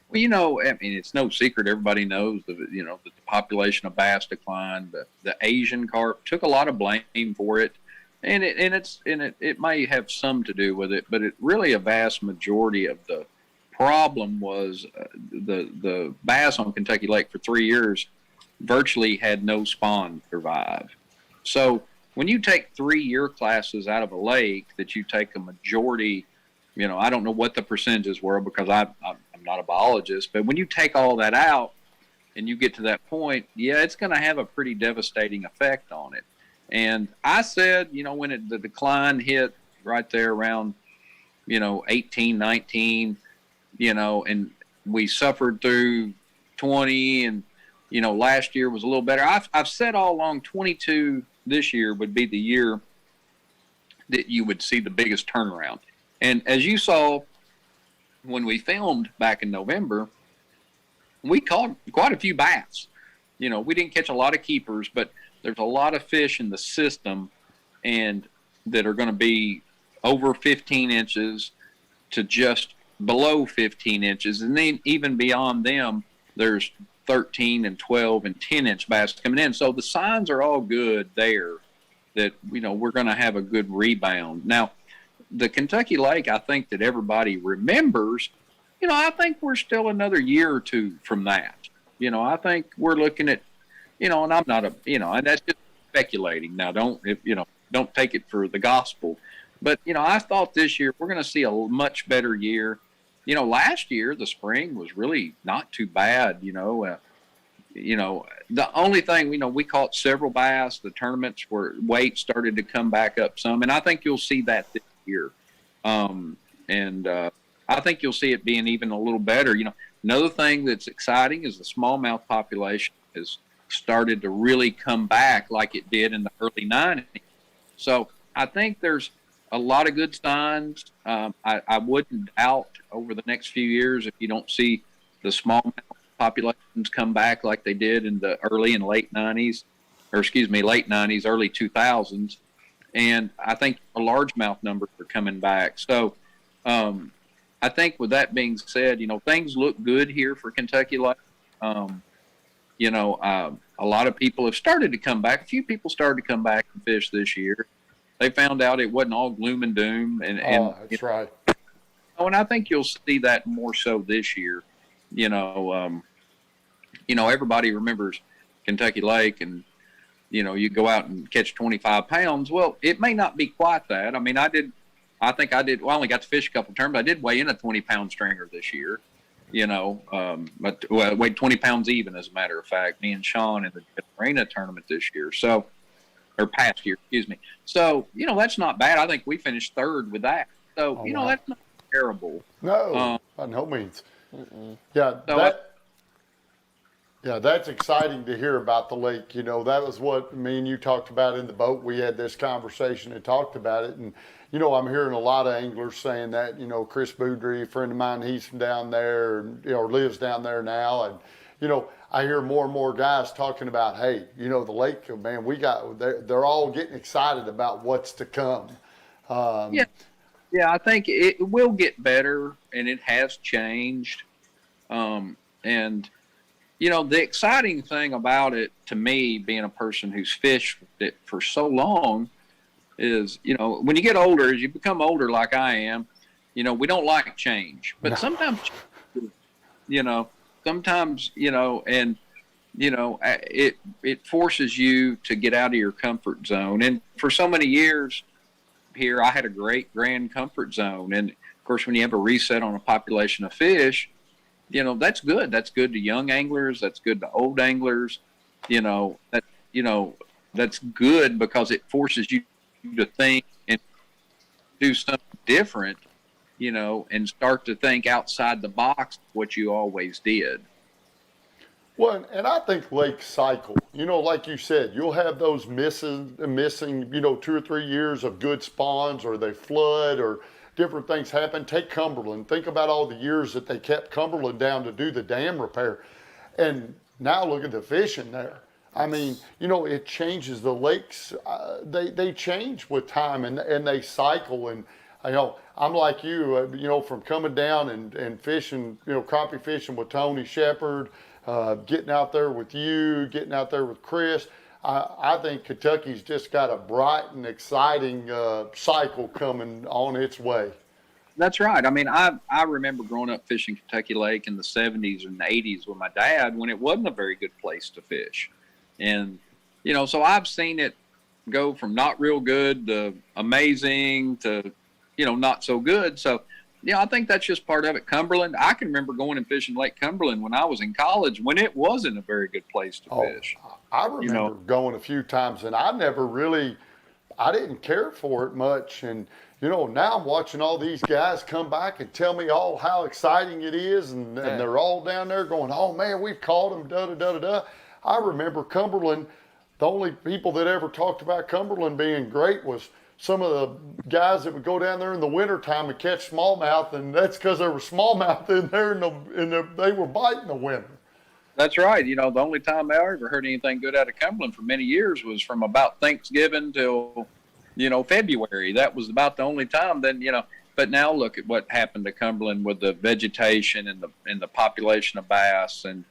Well, it's no secret. Everybody knows that the population of bass declined. The Asian carp took a lot of blame for it, and it may have some to do with it, but it really a vast majority of the problem was the bass on Kentucky Lake for 3 years virtually had no spawn survive. So when you take 3 year classes out of a lake, that you take a majority, I don't know what the percentages were because I'm not a biologist, but when you take all that out and you get to that point, it's going to have a pretty devastating effect on it. And I said, when the decline hit right there around, 18, 19, and we suffered through 20 and, last year was a little better. I've said all along 22 this year would be the year that you would see the biggest turnaround. And as you saw when we filmed back in November, we caught quite a few bass. We didn't catch a lot of keepers, but there's a lot of fish in the system and that are going to be over 15 inches. to just below 15 inches. And then even beyond them, there's 13 and 12 and 10-inch bass coming in. So the signs are all good there that, we're going to have a good rebound. Now, the Kentucky Lake, I think that everybody remembers, I think we're still another year or two from that. I think we're looking at, and I'm not and that's just speculating. Now, don't take it for the gospel. But, I thought this year we're going to see a much better year. Last year, the spring was really not too bad, the only thing, we caught several bass. The tournaments where weight started to come back up some, and I think you'll see that this year. I think you'll see it being even a little better. Another thing that's exciting is the smallmouth population has started to really come back like it did in the early 90s. So I think there's a lot of good signs. I wouldn't doubt over the next few years if you don't see the smallmouth populations come back like they did in the early and late 90s, late 90s, early 2000s. And I think the largemouth numbers are coming back. So I think with that being said, things look good here for Kentucky Lake. A lot of people have started to come back. A few people started to come back and fish this year. They found out it wasn't all gloom and doom. And that's right. And I think you'll see that more so this year. Everybody remembers Kentucky Lake and, you go out and catch 25 pounds. Well, it may not be quite that. I mean, I only got to fish a couple terms. I did weigh in a 20-pound stringer this year, but I weighed 20 pounds even, as a matter of fact, me and Sean in the arena tournament this year. So, or past year, excuse me. So, that's not bad. I think we finished third with that. So, wow. That's not terrible. No, by no means. Yeah, so that's exciting to hear about the lake. That was what me and you talked about in the boat. We had this conversation and talked about it. And, I'm hearing a lot of anglers saying that, Chris Boudry, a friend of mine, he's from down there, or lives down there now. And, I hear more and more guys talking about, hey, the lake, man, they're all getting excited about what's to come. Yeah, I think it will get better, and it has changed. The exciting thing about it, to me, being a person who's fished it for so long, is, when you get older, as you become older like I am, we don't like change. But sometimes, it forces you to get out of your comfort zone. And for so many years here, I had a great grand comfort zone. And, of course, when you have a reset on a population of fish, that's good. That's good to young anglers. That's good to old anglers. That's good because it forces you to think and do something different, and start to think outside the box of what you always did. Well, and I think lakes cycle. Like you said, you'll have those missing, 2 or 3 years of good spawns, or they flood, or different things happen. Take Cumberland. Think about all the years that they kept Cumberland down to do the dam repair. And now look at the fishing there. I mean, it changes. The lakes, they change with time, and they cycle. And, I'm like you, from coming down and fishing, crappie fishing with Tony Shepard, getting out there with you, getting out there with Chris. I think Kentucky's just got a bright and exciting cycle coming on its way. That's right. I mean, I remember growing up fishing Kentucky Lake in the 70s and the 80s with my dad when it wasn't a very good place to fish. And, so I've seen it go from not real good to amazing to, not so good. So, I think that's just part of it. Cumberland, I can remember going and fishing Lake Cumberland when I was in college when it wasn't a very good place to fish. I remember going a few times, and I didn't care for it much. And, now I'm watching all these guys come back and tell me all how exciting it is. And they're all down there going, oh, man, we've caught them, da-da-da-da-da. I remember Cumberland, the only people that ever talked about Cumberland being great was some of the guys that would go down there in the wintertime and catch smallmouth, and that's because there were smallmouth in there and they were biting the winter. That's right. The only time I ever heard anything good out of Cumberland for many years was from about Thanksgiving till, February. That was about the only time. Then, but now look at what happened to Cumberland with the vegetation and the population of bass, and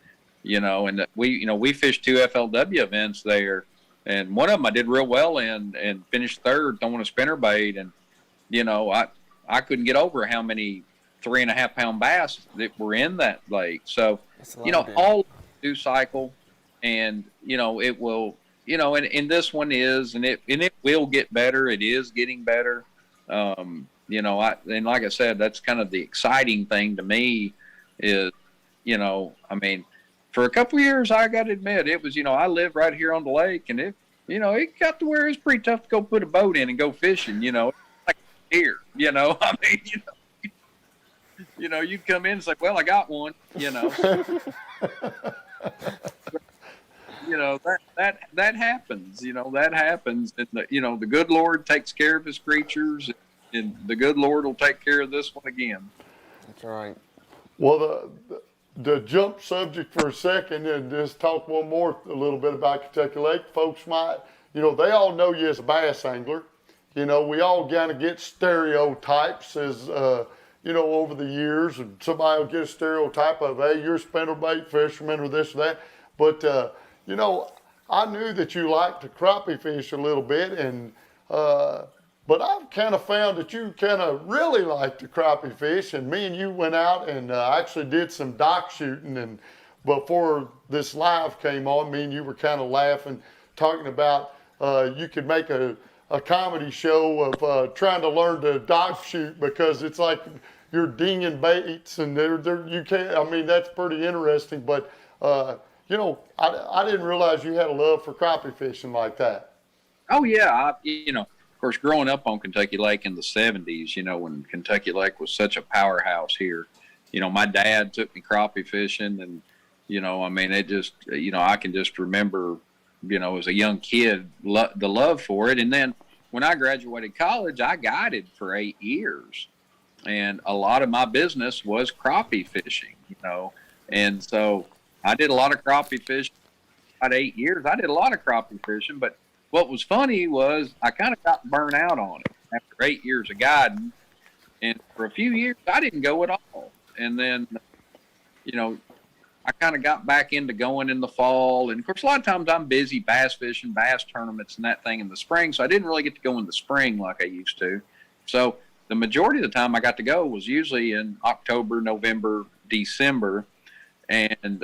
and we fished 2 FLW events there, and one of them I did real well in and finished third throwing a spinnerbait, and I couldn't get over how many 3.5 pound bass that were in that lake. So all do cycle, and it will, and this one is, and it will get better. It is getting better. And like I said, that's kind of the exciting thing to me is, for a couple of years, I got to admit, it was, I lived right here on the lake, and it got to where it's pretty tough to go put a boat in and go fishing, like here, you'd come in and say, well, I got one, that happens, that happens. And the good Lord takes care of his creatures, and the good Lord will take care of this one again. That's right. Well, the jump subject for a second and just talk a little bit about Kentucky Lake. Folks might, they all know you as a bass angler. We all kind of get stereotypes as, over the years, and somebody will get a stereotype of, hey, you're a spinnerbait fisherman or this or that. But, I knew that you liked to crappie fish a little bit, and but I've kind of found that you kind of really like to crappie fish, and me and you went out and actually did some dock shooting, and before this live came on, me and you were kind of laughing, talking about you could make a comedy show of trying to learn to dock shoot, because it's like you're dinging baits, and you can't, that's pretty interesting, but I didn't realize you had a love for crappie fishing like that. Oh yeah, of course, growing up on Kentucky Lake in the 70s, when Kentucky Lake was such a powerhouse here, my dad took me crappie fishing, and, it just, I can just remember, as a young kid, the love for it. And then when I graduated college, I guided for 8 years, and a lot of my business was crappie fishing, and so I did a lot of crappie fishing. About 8 years, I did a lot of crappie fishing, but what was funny was I kind of got burnt out on it after 8 years of guiding, and for a few years I didn't go at all. And then, I kind of got back into going in the fall, and of course a lot of times I'm busy bass fishing, bass tournaments and that thing in the spring, so I didn't really get to go in the spring like I used to. So the majority of the time I got to go was usually in October, November, December, and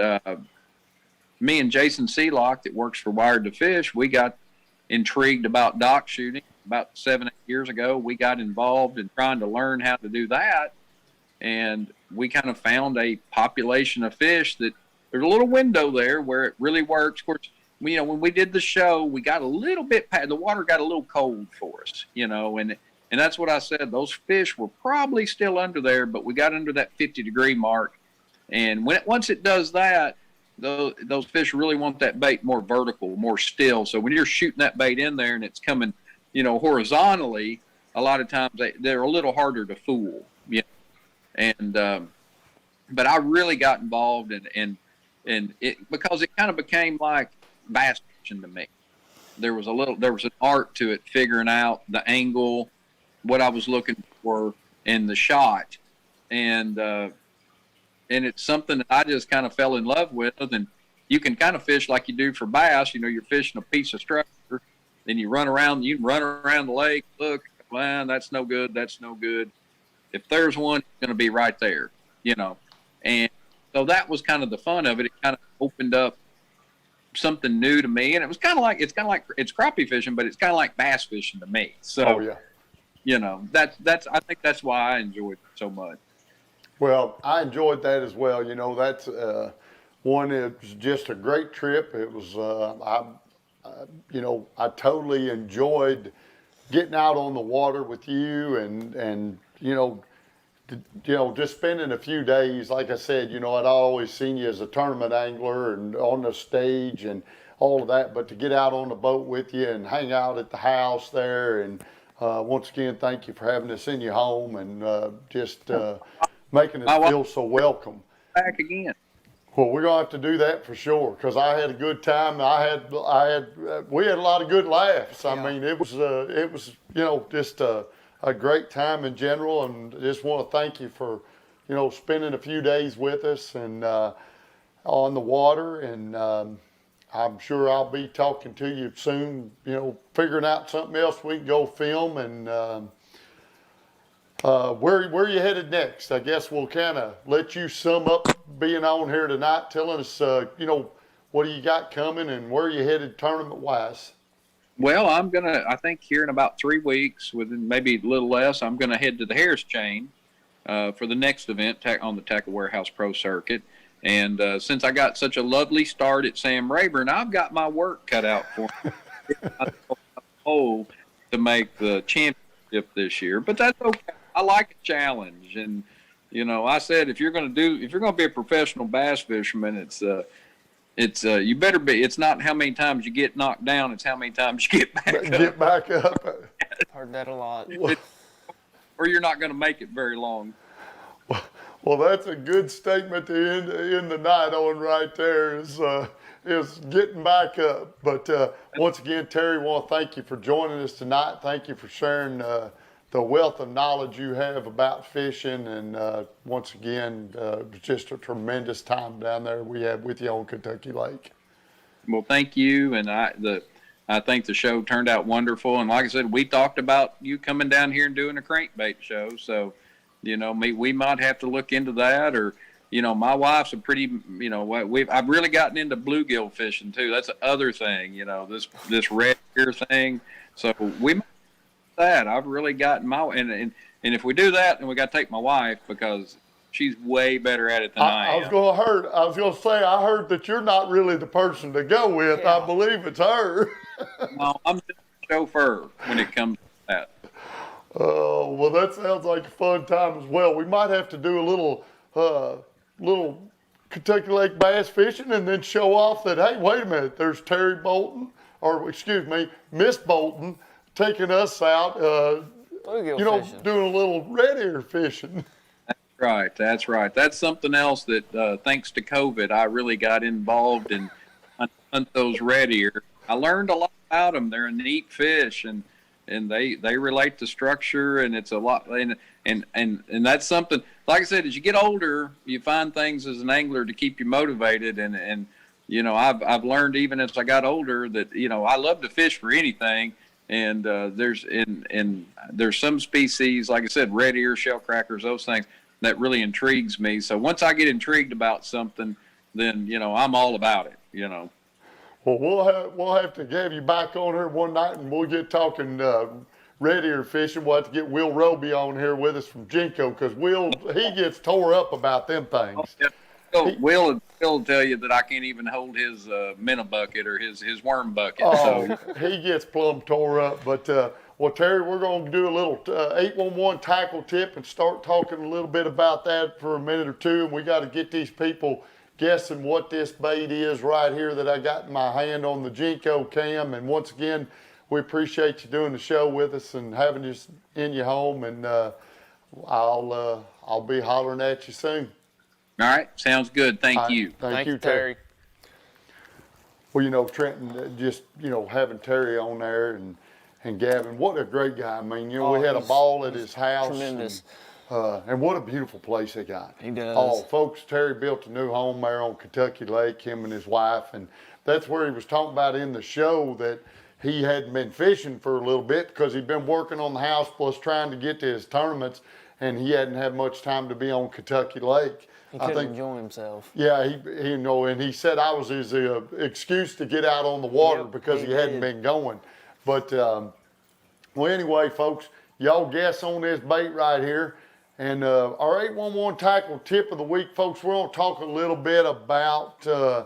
me and Jason Sealock, that works for Wired to Fish, we got intrigued about dock shooting. About 7-8 years ago, we got involved in trying to learn how to do that, and we kind of found a population of fish that there's a little window there where it really works. Of course, when we did the show, we got a little bit, the water got a little cold for us, and that's what I said. Those fish were probably still under there, but we got under that 50-degree mark, and once it does that, those fish really want that bait more vertical, more still. So when you're shooting that bait in there and it's coming, horizontally, a lot of times they're a little harder to fool. And but I really got involved in it because it kind of became like bass fishing to me. There was an art to it, figuring out the angle, what I was looking for in the shot, and it's something that I just kind of fell in love with. And you can kind of fish like you do for bass. You're fishing a piece of structure, then you run around the lake, look, man, that's no good, that's no good. If there's one, it's going to be right there, And so that was kind of the fun of it. It kind of opened up something new to me, and it's crappie fishing, but it's kind of like bass fishing to me. So, I think that's why I enjoyed it so much. Well, I enjoyed that as well. That's one. It was just a great trip. It was, I totally enjoyed getting out on the water with you, and just spending a few days. Like I said, I'd always seen you as a tournament angler and on the stage and all of that. But to get out on the boat with you and hang out at the house there, and once again, thank you for having us in your home and just. Making us feel so welcome. Back again. Well, we're gonna have to do that for sure, because I had a good time. We had a lot of good laughs. Yeah. It was just a a great time in general, and just want to thank you for, spending a few days with us and on the water. And I'm sure I'll be talking to you soon, figuring out something else we can go film. And where you headed next? I guess we'll kind of let you sum up being on here tonight, telling us, what do you got coming and where you headed tournament-wise? Well, I think here in about 3 weeks, within maybe a little less, I'm going to head to the Harris Chain for the next event on the Tackle Warehouse Pro Circuit. And since I got such a lovely start at Sam Rayburn, I've got my work cut out for me to make the championship this year. But that's okay. I like a challenge. And, I said if you're going to be a professional bass fisherman, you better be. It's not how many times you get knocked down; it's how many times you get back up. Get back up. Heard that a lot. Or you're not going to make it very long. Well, that's a good statement to end the night on right there. Is getting back up. But once again, Terry, I want to thank you for joining us tonight. Thank you for sharing the wealth of knowledge you have about fishing, and once again, just a tremendous time down there we had with you on Kentucky Lake. Well, thank you, and I think the show turned out wonderful. And like I said, we talked about you coming down here and doing a crankbait show, so we might have to look into that. Or my wife's a pretty, I've really gotten into bluegill fishing too. That's the other thing, this red ear thing. So we might. That I've really gotten and if we do that, then we got to take my wife because she's way better at it than I am. I was gonna say I heard that you're not really the person to go with. Yeah. I believe it's her. No, I'm just a chauffeur when it comes to that. Oh, well, that sounds like a fun time as well. We might have to do a little Kentucky Lake bass fishing and then show off that, hey, wait a minute, there's Terry Bolton, or excuse me, Miss Bolton, taking us out, doing a little red ear fishing. That's right. That's something else that, thanks to COVID, I really got involved in hunt those red ear. I learned a lot about them. They're a neat fish, and they relate to structure, and it's a lot. And that's something. Like I said, as you get older, you find things as an angler to keep you motivated, and I've learned even as I got older that I love to fish for anything. And there's some species, like I said, red ear, shell crackers, those things that really intrigues me. So once I get intrigued about something, then I'm all about it. Well, we'll have to have you back on here one night, and we'll get talking red ear fishing. We'll have to get Will Roby on here with us from Jinko, because he gets tore up about them things. Oh, yeah. Will tell you that I can't even hold his minnow bucket or his worm bucket. Oh, so. He gets plumb tore up. But, well, Terry, we're going to do a little 811 tackle tip and start talking a little bit about that for a minute or two. And we got to get these people guessing what this bait is right here that I got in my hand on the Jinko cam. And once again, we appreciate you doing the show with us and having us in your home. And I'll be hollering at you soon. All right, sounds good. Thank you. Thank you, Terry. Well, Trenton, just, having Terry on there and Gavin, what a great guy. I mean, we had a ball at his house. Tremendous. And what a beautiful place they got. He does. Oh, folks, Terry built a new home there on Kentucky Lake, him and his wife. And that's where he was talking about in the show that he hadn't been fishing for a little bit because he'd been working on the house plus trying to get to his tournaments, and he hadn't had much time to be on Kentucky Lake. He couldn't enjoy himself. Yeah, and he said I was his excuse to get out on the water because he hadn't been going. But, well, anyway, folks, y'all guess on this bait right here. And our 811 tackle tip of the week, folks, we're going to talk a little bit about, I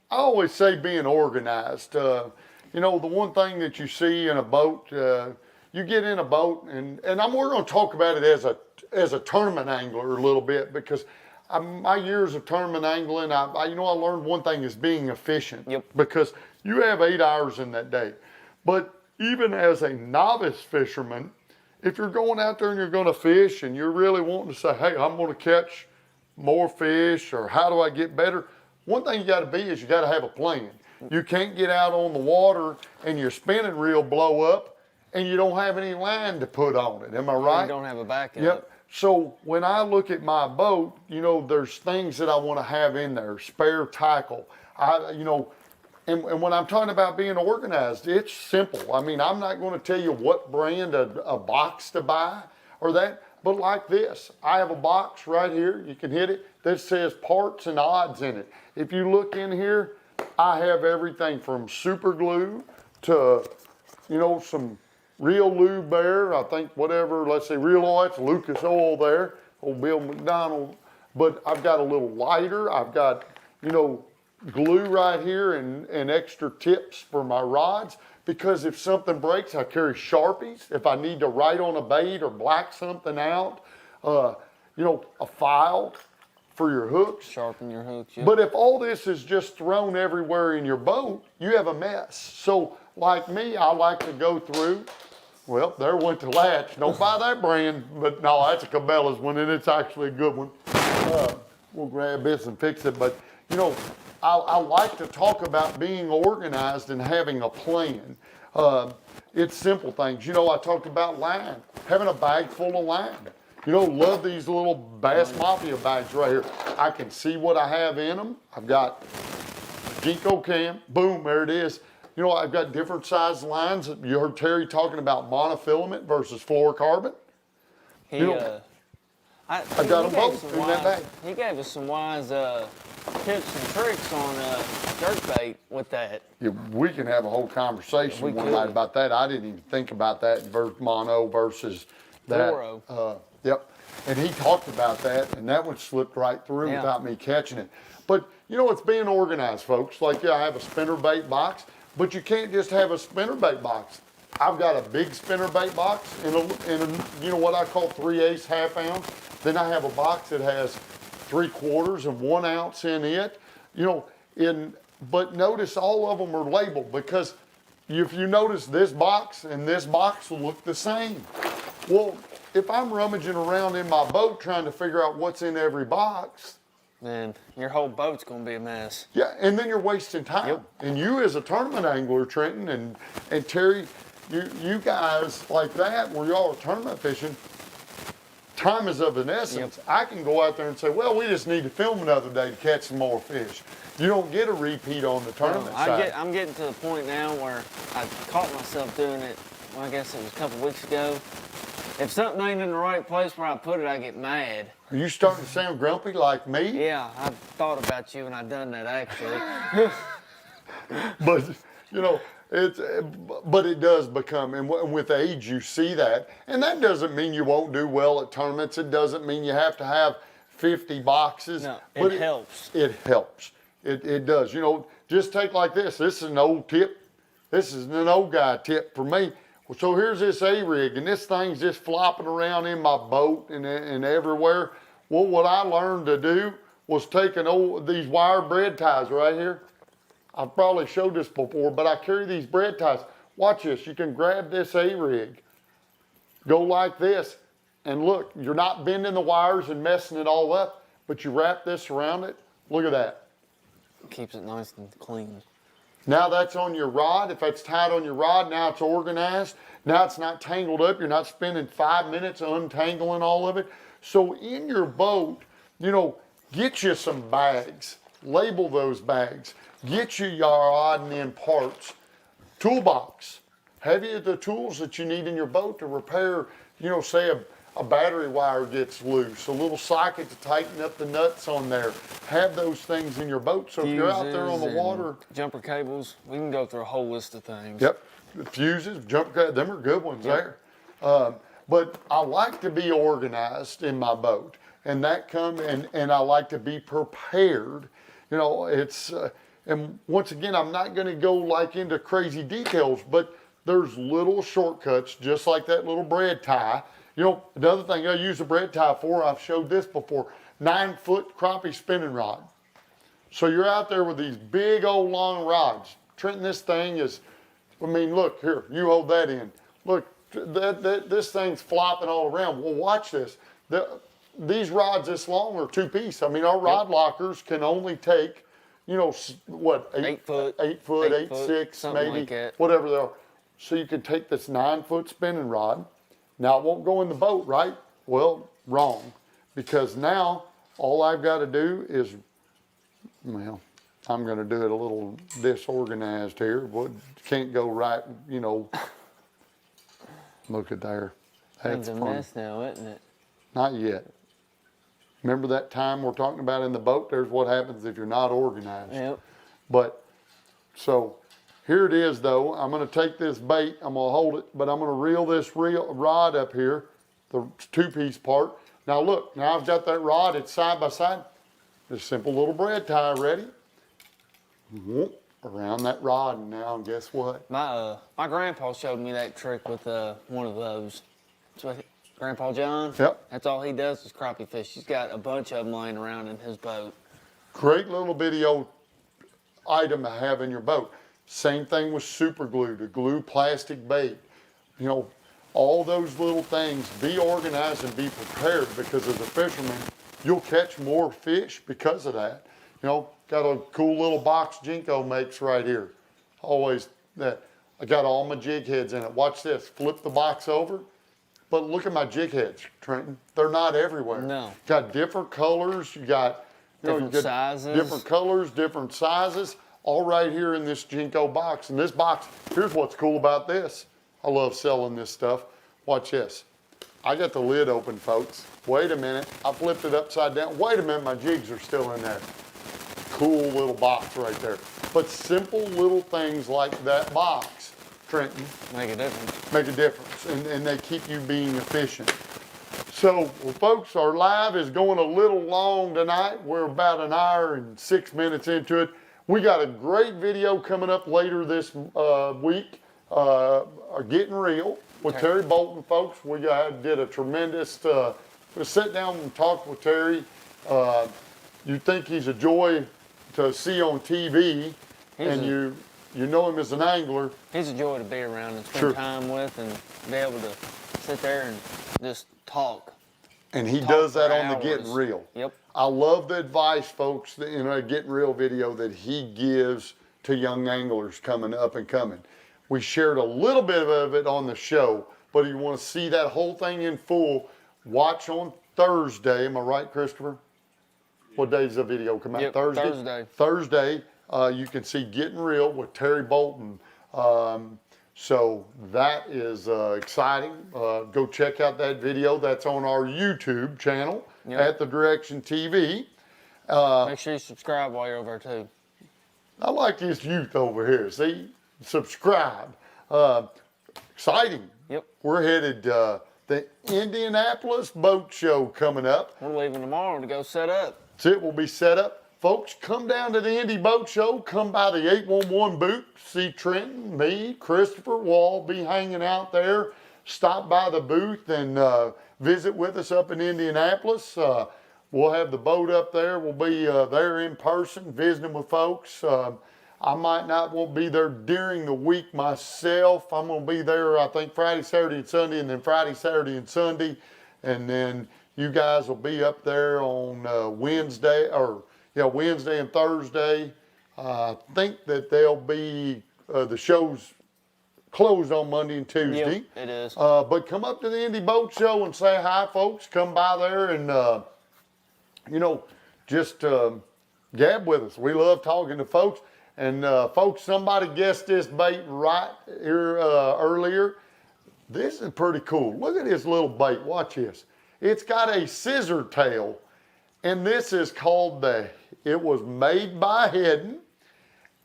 always say being organized. The one thing that you see in a boat, you get in a boat, and we're going to talk about it as a tournament angler a little bit, because my years of tournament angling, I learned one thing is being efficient. Yep. Because you have 8 hours in that day. But even as a novice fisherman, if you're going out there and you're going to fish and you're really wanting to say, hey, I'm going to catch more fish, or how do I get better? One thing you got to be is you got to have a plan. You can't get out on the water and your spinning reel blow up and you don't have any line to put on it. Am I right? You don't have a backup. Yep. So when I look at my boat, you know, there's things that I want to have in there, spare tackle. You know, and when I'm talking about being organized, it's simple. I mean, I'm not going to tell you what brand a box to buy or that, but like this, I have a box right here, you can hit it, that says parts and odds in it. If you look in here, I have everything from super glue to, you know, some real lube there, I think whatever, let's say real oil, it's Lucas oil there, old Bill McDonald. But I've got a little lighter, I've got, you know, glue right here and extra tips for my rods, because if something breaks, I carry Sharpies. If I need to write on a bait or black something out, you know, a file for your hooks. Sharpen your hooks, yeah. But if all this is just thrown everywhere in your boat, you have a mess. So like me, I like to go through, well, there went the latch. Don't buy that brand, but no, that's a Cabela's one, and it's actually a good one. We'll grab this and fix it. But, you know, I like to talk about being organized and having a plan. It's simple things. You know, I talked about line, having a bag full of line. You know, love these little Bass Mafia bags right here. I can see what I have in them. I've got Ginkgo cam, boom, there it is. You know, I've got different size lines. You heard Terry talking about monofilament versus fluorocarbon. He, you know, I got them both in that bag. He gave us some wise tips and tricks on jerkbait with that. Yeah, we can have a whole conversation We one could. night about that. I didn't even think about that mono versus that. Fluoro. Yep. And he talked about that, and that one slipped right through Yeah. without me catching it. But, you know, it's being organized, folks. Like, yeah, I have a spinnerbait box, but you can't just have a spinnerbait box. I've got a big spinnerbait box and a you know, what I call 3/8 half ounce. Then I have a box that has 3/4 and 1 ounce in it. You know, but notice all of them are labeled, because if you notice, this box and this box will look the same. Well, if I'm rummaging around in my boat trying to figure out what's in every box, Man, your whole boat's gonna be a mess. yeah, and then you're wasting time. Yep. And you as a tournament angler, Trenton and Terry, you guys like that, where y'all are tournament fishing, time is of an essence. Yep. I can go out there and say, well, we just need to film another day to catch some more fish. You don't get a repeat on the tournament side. I'm getting to the point now where I caught myself doing it, well, I guess it was a couple weeks ago. If something ain't in the right place where I put it, I get mad. Are you starting to sound grumpy like me? Yeah, I thought about you and I done that actually. But, you know, but it does become, and with age you see that. And that doesn't mean you won't do well at tournaments. It doesn't mean you have to have 50 boxes. No, but it helps. It helps. It does. You know, just take like this. This is an old tip. This is an old guy tip for me. So here's this A-rig, and this thing's just flopping around in my boat and everywhere. Well, what I learned to do was take these wire bread ties right here. I've probably showed this before, but I carry these bread ties. Watch this. You can grab this A-rig, go like this, and look, you're not bending the wires and messing it all up, but you wrap this around it. Look at that. Keeps it nice and clean. Now that's on your rod. If that's tied on your rod, now it's organized. Now it's not tangled up. You're not spending 5 minutes untangling all of it. So in your boat, you know, get you some bags. Label those bags. Get you your odd and end parts. Toolbox. Have you the tools that you need in your boat to repair, you know, say a battery wire gets loose, a little socket to tighten up the nuts on there. Have those things in your boat. So if you're out there on the water. Jumper cables, we can go through a whole list of things. Yep. Fuses, jump cut, them are good ones there. But I like to be organized in my boat. And that and I like to be prepared. You know, it's, and once again, I'm not going to go like into crazy details, but there's little shortcuts, just like that little bread tie. You know, another thing I use a bread tie for, I've showed this before, 9-foot crappie spinning rod. So you're out there with these big old long rods. Trenton, this thing is, I mean, look, here, you hold that in. Look, this thing's flopping all around. Well, watch this. These rods this long are 2-piece. I mean, our rod lockers can only take, you know, what, 8 foot, 8 foot, 8, 6, something maybe, like that. whatever they are. so you can take this 9-foot spinning rod. Now it won't go in the boat, right? Well, wrong. Because now all I've got to do is, well, I'm going to do it a little disorganized here. What can't go right, you know. Look at there. That's a mess now, isn't it? Not yet. Remember that time we're talking about in the boat? There's what happens if you're not organized. Yep. But, so, here it is though. I'm going to take this bait, I'm going to hold it, but I'm going to reel this rod up here, the 2-piece part. Now look, now I've got that rod, it's side by side. This simple little bread tie ready. Whoop, around that rod, and now guess what? My grandpa showed me that trick with one of those. So Grandpa John? Yep. That's all he does is crappie fish. He's got a bunch of them laying around in his boat. Great little video item to have in your boat. Same thing with super glue, to glue plastic bait. You know, all those little things, be organized and be prepared, because as a fisherman, you'll catch more fish because of that. You know, got a cool little box Jinko makes right here. Always that. I got all my jig heads in it. Watch this, flip the box over. But look at my jig heads, Trenton. They're not everywhere. No. Got different colors. You got, different sizes. Different colors, different sizes, all right here in this Jinko box. And this box, here's what's cool about this. I love selling this stuff. Watch this. I got the lid open, folks. Wait a minute. I flipped it upside down. Wait a minute, my jigs are still in there. Cool little box right there. But simple little things like that box, Trenton, make a difference. Make a difference, and they keep you being efficient. So, well, folks, our live is going a little long tonight. We're about an hour and 6 minutes into it. We got a great video coming up later this week, Getting Real with Terry Bolton, folks. We did a tremendous, we sat down and talked with Terry. You think he's a joy to see on TV, and you know him as an angler. He's a joy to be around and spend time with, and be able to sit there and just talk. And he does that on the Getting Real. Yep. I love the advice, folks, in a Getting Real video that he gives to young anglers coming up and coming. We shared a little bit of it on the show, but if you want to see that whole thing in full, watch on Thursday. Am I right, Christopher? What day does the video come out? Yep, Thursday. Thursday, you can see Getting Real with Terry Bolton. So that is exciting. Go check out that video. That's on our YouTube channel at The Direction TV. Make sure you subscribe while you're over there too. I like this youth over here. See, subscribe. Exciting. Yep. We're headed the Indianapolis Boat Show coming up. We're leaving tomorrow to go set up. That's it. We'll be set up. Folks, come down to the Indy Boat Show. Come by the 811 booth. See Trenton, me, Christopher. We'll all be hanging out there. Stop by the booth and visit with us up in Indianapolis. We'll have the boat up there. We'll be there in person, visiting with folks. I won't be there during the week myself. I'm going to be there, I think, Friday, Saturday, and Sunday, and then Friday, Saturday, and Sunday. And then you guys will be up there on Wednesday and Thursday. I think that they'll be, the show's closed on Monday and Tuesday. Yep, it is. But come up to the Indy Boat Show and say hi, folks. Come by there and, just gab with us. We love talking to folks. And folks, somebody guessed this bait right here earlier. This is pretty cool. Look at this little bait. Watch this. It's got a scissor tail. And this is called it was made by Hedden,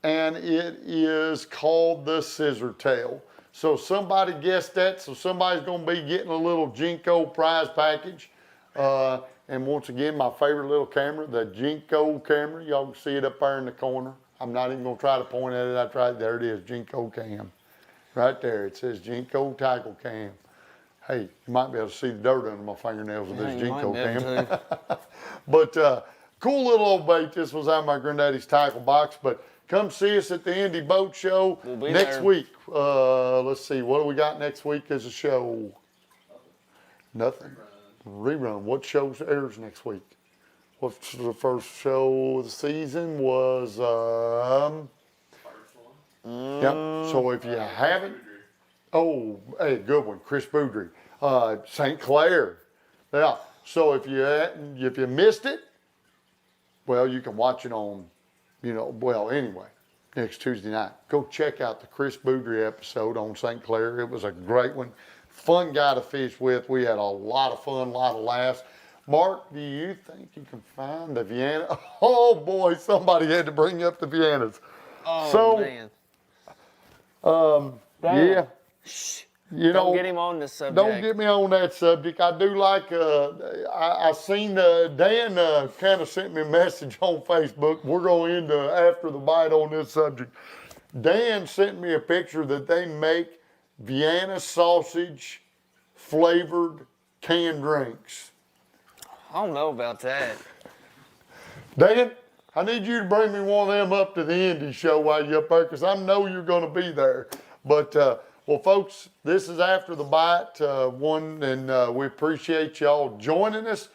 and it is called the scissor tail. So somebody guessed that, so somebody's gonna be getting a little Jinko prize package. And once again, my favorite little camera, the Jinko camera. Y'all can see it up there in the corner. I'm not even gonna try to point at it. There it is, Jinko cam. Right there, it says Jinko tackle cam. Hey, you might be able to see the dirt under my fingernails with this Jinko cam. But cool little old bait. This was out of my granddaddy's tackle box. But come see us at the Indy Boat Show next week. Let's see, what do we got next week as a show? Nothing. Rerun. What show airs next week? What's the first show of the season was? First one. Yep. So if you haven't, Oh, hey, good one, Chris Boudry. St. Clair. Yeah. So if you missed it, well, you can watch it on, anyway, next Tuesday night. Go check out the Chris Boudry episode on St. Clair. It was a great one. Fun guy to fish with. We had a lot of fun, a lot of laughs. Mark, do you think you can find the Vienna? Oh boy, somebody had to bring up the Viennas. Oh man. Yeah. Shh. You Don't know, get him on this subject. don't get me on that subject. I do like, I seen Dan kind of sent me a message on Facebook. We're going into after the bite on this subject. Dan sent me a picture that they make Vienna sausage flavored canned drinks. I don't know about that. Dan, I need you to bring me one of them up to the Indy show while you're up there, because I know you're going to be there. But, well, folks, this is After the Bite and we appreciate y'all joining us.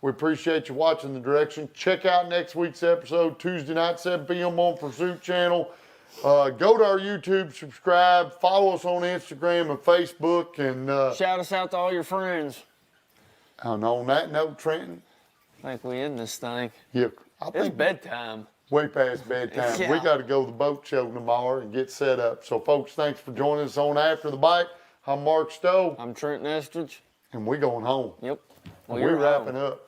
We appreciate you watching The Direction. Check out next week's episode, Tuesday night, 7 p.m. on Pursuit Channel. Go to our YouTube, subscribe, follow us on Instagram and Facebook. And Shout us out to all your friends. and on that note, Trenton, I think we end this thing. yeah, I It's think bedtime. way past bedtime. Yeah. We got to go to the boat show tomorrow and get set up. So, folks, thanks for joining us on After the Bite. I'm Mark Stowe, I'm Trenton Estridge. and we're going home. Yep. Well, We're you're wrapping home. up.